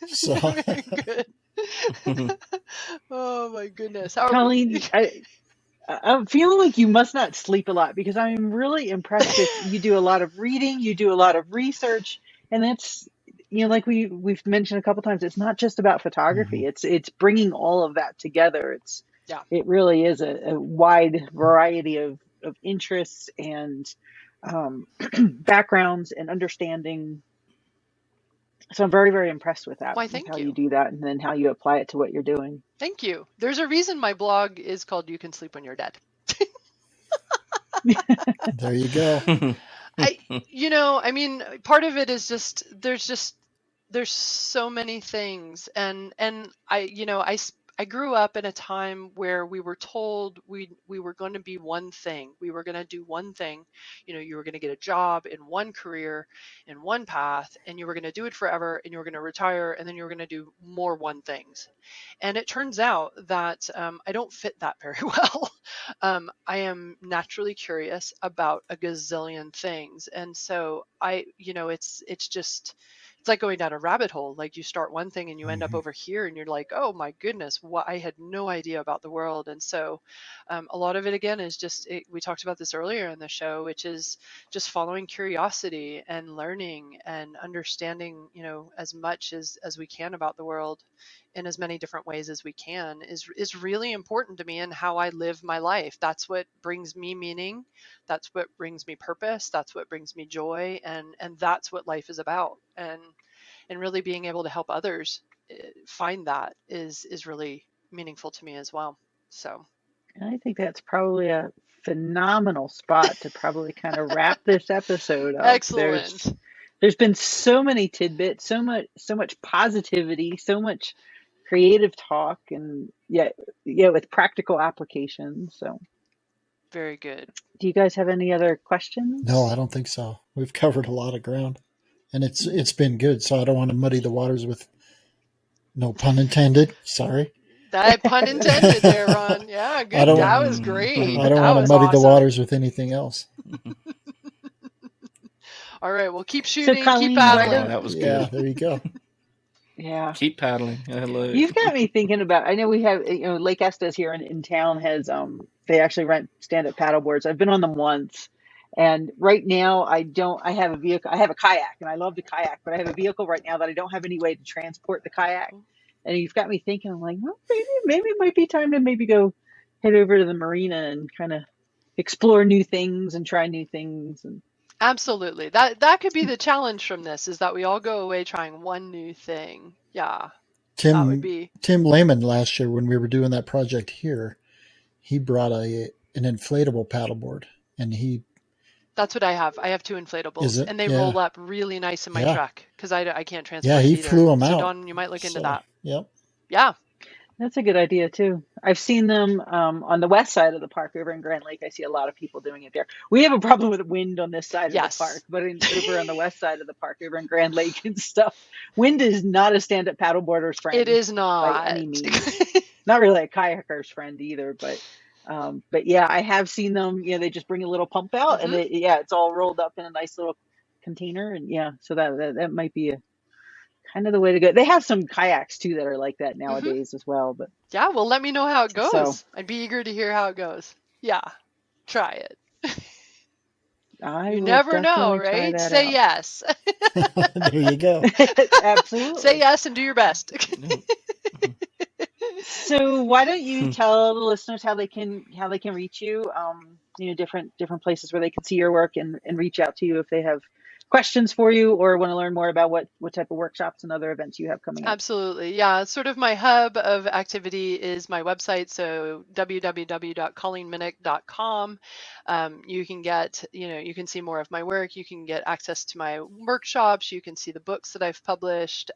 So Very good. Oh my goodness. How Colleen, I'm feeling like you must not sleep a lot, because I'm really impressed with you. Do a lot of reading, you do a lot of research, and that's, like we've mentioned a couple times, it's not just about photography. It's bringing all of that together. Yeah. It really is a wide variety of interests and backgrounds and understanding. So I'm very, very impressed with that, Why, with thank how you. you do that, and then how you apply it to what you're doing. Thank you. There's a reason my blog is called You Can Sleep When You're Dead. there you go. Part of it is just there's so many things, and I grew up in a time where we were told we were going to be one thing. We were going to do one thing. You were going to get a job in one career, in one path, and you were going to do it forever, and you were going to retire, and then you were going to do more one things. And it turns out that I don't fit that very well. I am naturally curious about a gazillion things. And so it's like going down a rabbit hole. Like, you start one thing and you end up over here, and you're like, oh my goodness, I had no idea about the world. And so a lot of it, again, is we talked about this earlier in the show, which is just following curiosity and learning and understanding, as much as we can about the world in as many different ways as we can is really important to me, and how I live my life. That's what brings me meaning. That's what brings me purpose. That's what brings me joy. And that's what life is about. And really being able to help others find that is really meaningful to me as well. So I think that's probably a phenomenal spot to probably kind of wrap this episode up. excellent. There's been so many tidbits, so much positivity, so much creative talk, and with practical applications. So Very good. do you guys have any other questions? No, I don't think so. We've covered a lot of ground, and it's been good. So I don't want to muddy the waters with, no pun intended. Sorry. That pun intended there, Ron. Yeah, good. That was great. I don't That want to was muddy awesome. the waters with anything else. All right, well, keep shooting, Colleen, keep paddling. That was Yeah, good. there you go. Yeah. Keep paddling. I love it. You've got me thinking about, I know we have, Lake Estes here in town has, they actually rent stand-up paddle boards. I've been on them once. And right now I have a vehicle. I have a kayak, and I love to kayak, but I have a vehicle right now that I don't have any way to transport the kayak. And you've got me thinking, I'm like, well, maybe it might be time to maybe go head over to the marina and kind of explore new things and try new things. And Absolutely. That could be the challenge from this, is that we all go away trying one new thing. Yeah. That would be. Tim Lehman last year, when we were doing that project here, he brought an inflatable paddleboard, and That's what I have. I have two inflatables, and they roll up really nice in my truck, because I can't transport. Yeah, he either. flew them out. So Dawn, you might look into that. Yep. Yeah. That's a good idea too. I've seen them on the west side of the park over in Grand Lake. I see a lot of people doing it there. We have a problem with wind on this side of the park, but over on the west side of the park, over in Grand Lake and stuff, wind is not a stand-up paddleboarder's friend. It is not by any means. Not really a kayaker's friend either, but yeah, I have seen them. They just bring a little pump out, and it's all rolled up in a nice little container, and so that might be kind of the way to go. They have some kayaks too that are like that Mm-hmm. nowadays as well. But Yeah, well, let me know how it goes. So- I'd be eager to hear how it goes. Yeah, try it. I You will never know, definitely try right? that Say out. yes. There you go. Absolutely. Say yes and do your best. So why don't you tell the listeners how they can reach you? Different places where they can see your work and reach out to you if they have questions for you or want to learn more about what type of workshops and other events you have coming up. Absolutely. Yeah. Sort of my hub of activity is my website. So www.colleenminiuck.com. You can get, you can see more of my work. You can get access to my workshops. You can see the books that I've published.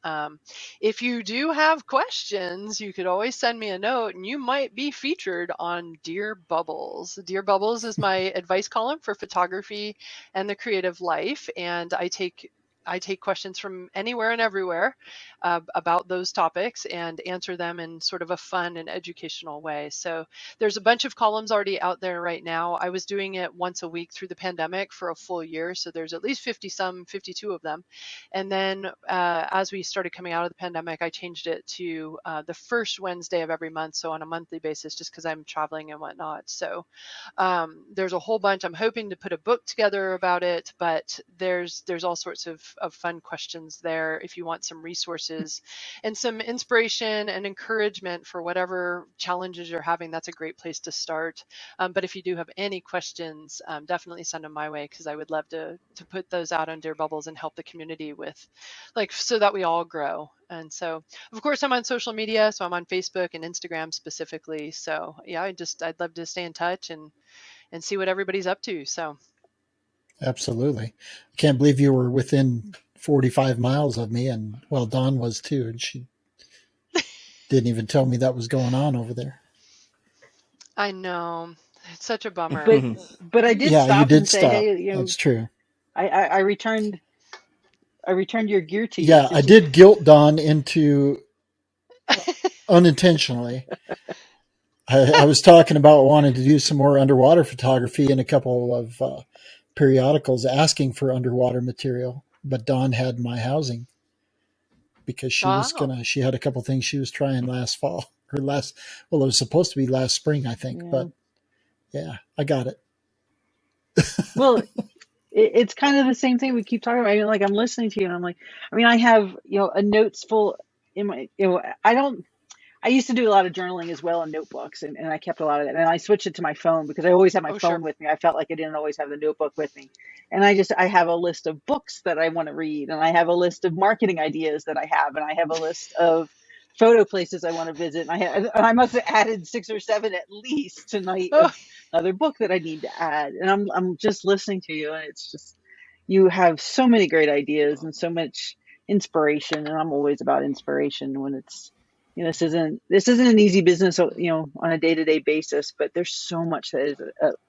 If you do have questions, you could always send me a note and you might be featured on Dear Bubbles. Dear Bubbles is my advice column for photography and the creative life. And I take questions from anywhere and everywhere about those topics and answer them in sort of a fun and educational way. So there's a bunch of columns already out there right now. I was doing it once a week through the pandemic for a full year. So there's at least 52 of them. And then as we started coming out of the pandemic, I changed it to the first Wednesday of every month. So on a monthly basis, just because I'm traveling and whatnot. So there's a whole bunch. I'm hoping to put a book together about it, but there's all sorts of fun questions there if you want some resources and some inspiration and encouragement for whatever challenges you're having. That's a great place to start. But if you do have any questions, definitely send them my way because I would love to put those out on Dear Bubbles and help the community with, so that we all grow. And so, of course, I'm on social media. So I'm on Facebook and Instagram specifically. So yeah, I'd love to stay in touch and see what everybody's up to. So Absolutely. I can't believe you were within 45 miles of me, and well, Dawn was too, and she didn't even tell me that was going on over there. I know it's such a bummer. But I did Yeah, you stop did and say, stop. hey, That's true. I returned your gear to you. Yeah, I did guilt Dawn into unintentionally. I was talking about wanting to do some more underwater photography in a couple of periodicals asking for underwater material, but Dawn had my housing because she had a couple things she was trying last fall or it was supposed to be last spring, I think, but yeah, I got it. Well, it's kind of the same thing we keep talking about. I'm listening to you and I'm like, I have, a notes full in my, I used to do a lot of journaling as well in notebooks and I kept a lot of that. And I switched it to my phone because I always have my phone with me. I felt like I didn't always have the notebook with me. And I have a list of books that I want to read. And I have a list of marketing ideas that I have. And I have a list of photo places I want to visit. And I must have added 6 or 7 at least tonight of another book that I need to add. And I'm just listening to you. And it's just, you have so many great ideas and so much inspiration. And I'm always about inspiration when it's, this isn't an easy business, on a day-to-day basis, but there's so much that is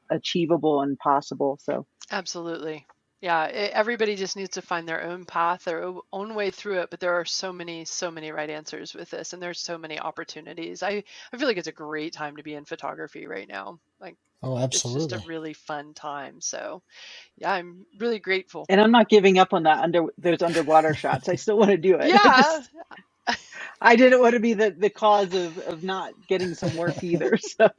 achievable and possible. So absolutely. Yeah, everybody just needs to find their own path, their own way through it. But there are so many right answers with this, and there's so many opportunities. I feel like it's a great time to be in photography right now. Oh, absolutely. It's just a really fun time. So yeah, I'm really grateful. And I'm not giving up on those underwater shots. I still want to do it. Yeah. I didn't want to be the cause of not getting some work either. So.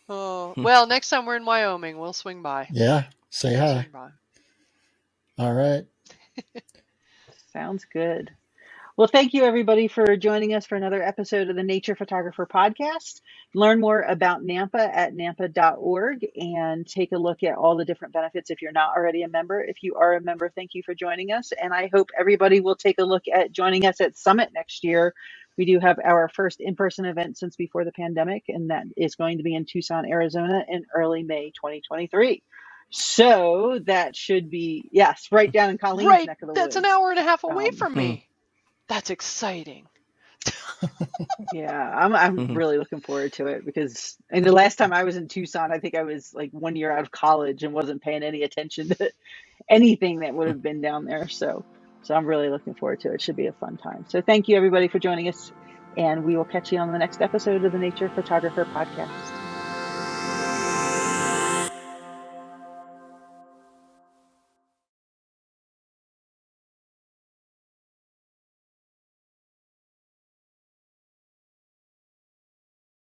Oh, well, next time we're in Wyoming, we'll swing by. Yeah. Say hi. All right. Sounds good. Well, thank you everybody for joining us for another episode of the Nature Photographer Podcast. Learn more about NAMPA at nampa.org and take a look at all the different benefits if you're not already a member. If you are a member, thank you for joining us. And I hope everybody will take a look at joining us at Summit next year. We do have our first in-person event since before the pandemic, and that is going to be in Tucson, Arizona in early May 2023. So that should be, yes, right down in Colleen's neck of the woods. That's an hour and a half away from me. That's exciting. Yeah, I'm really looking forward to it because the last time I was in Tucson, I think I was like 1 year out of college and wasn't paying any attention to anything that would have been down there. So I'm really looking forward to it. It should be a fun time. So thank you everybody for joining us, and we will catch you on the next episode of the Nature Photographer Podcast.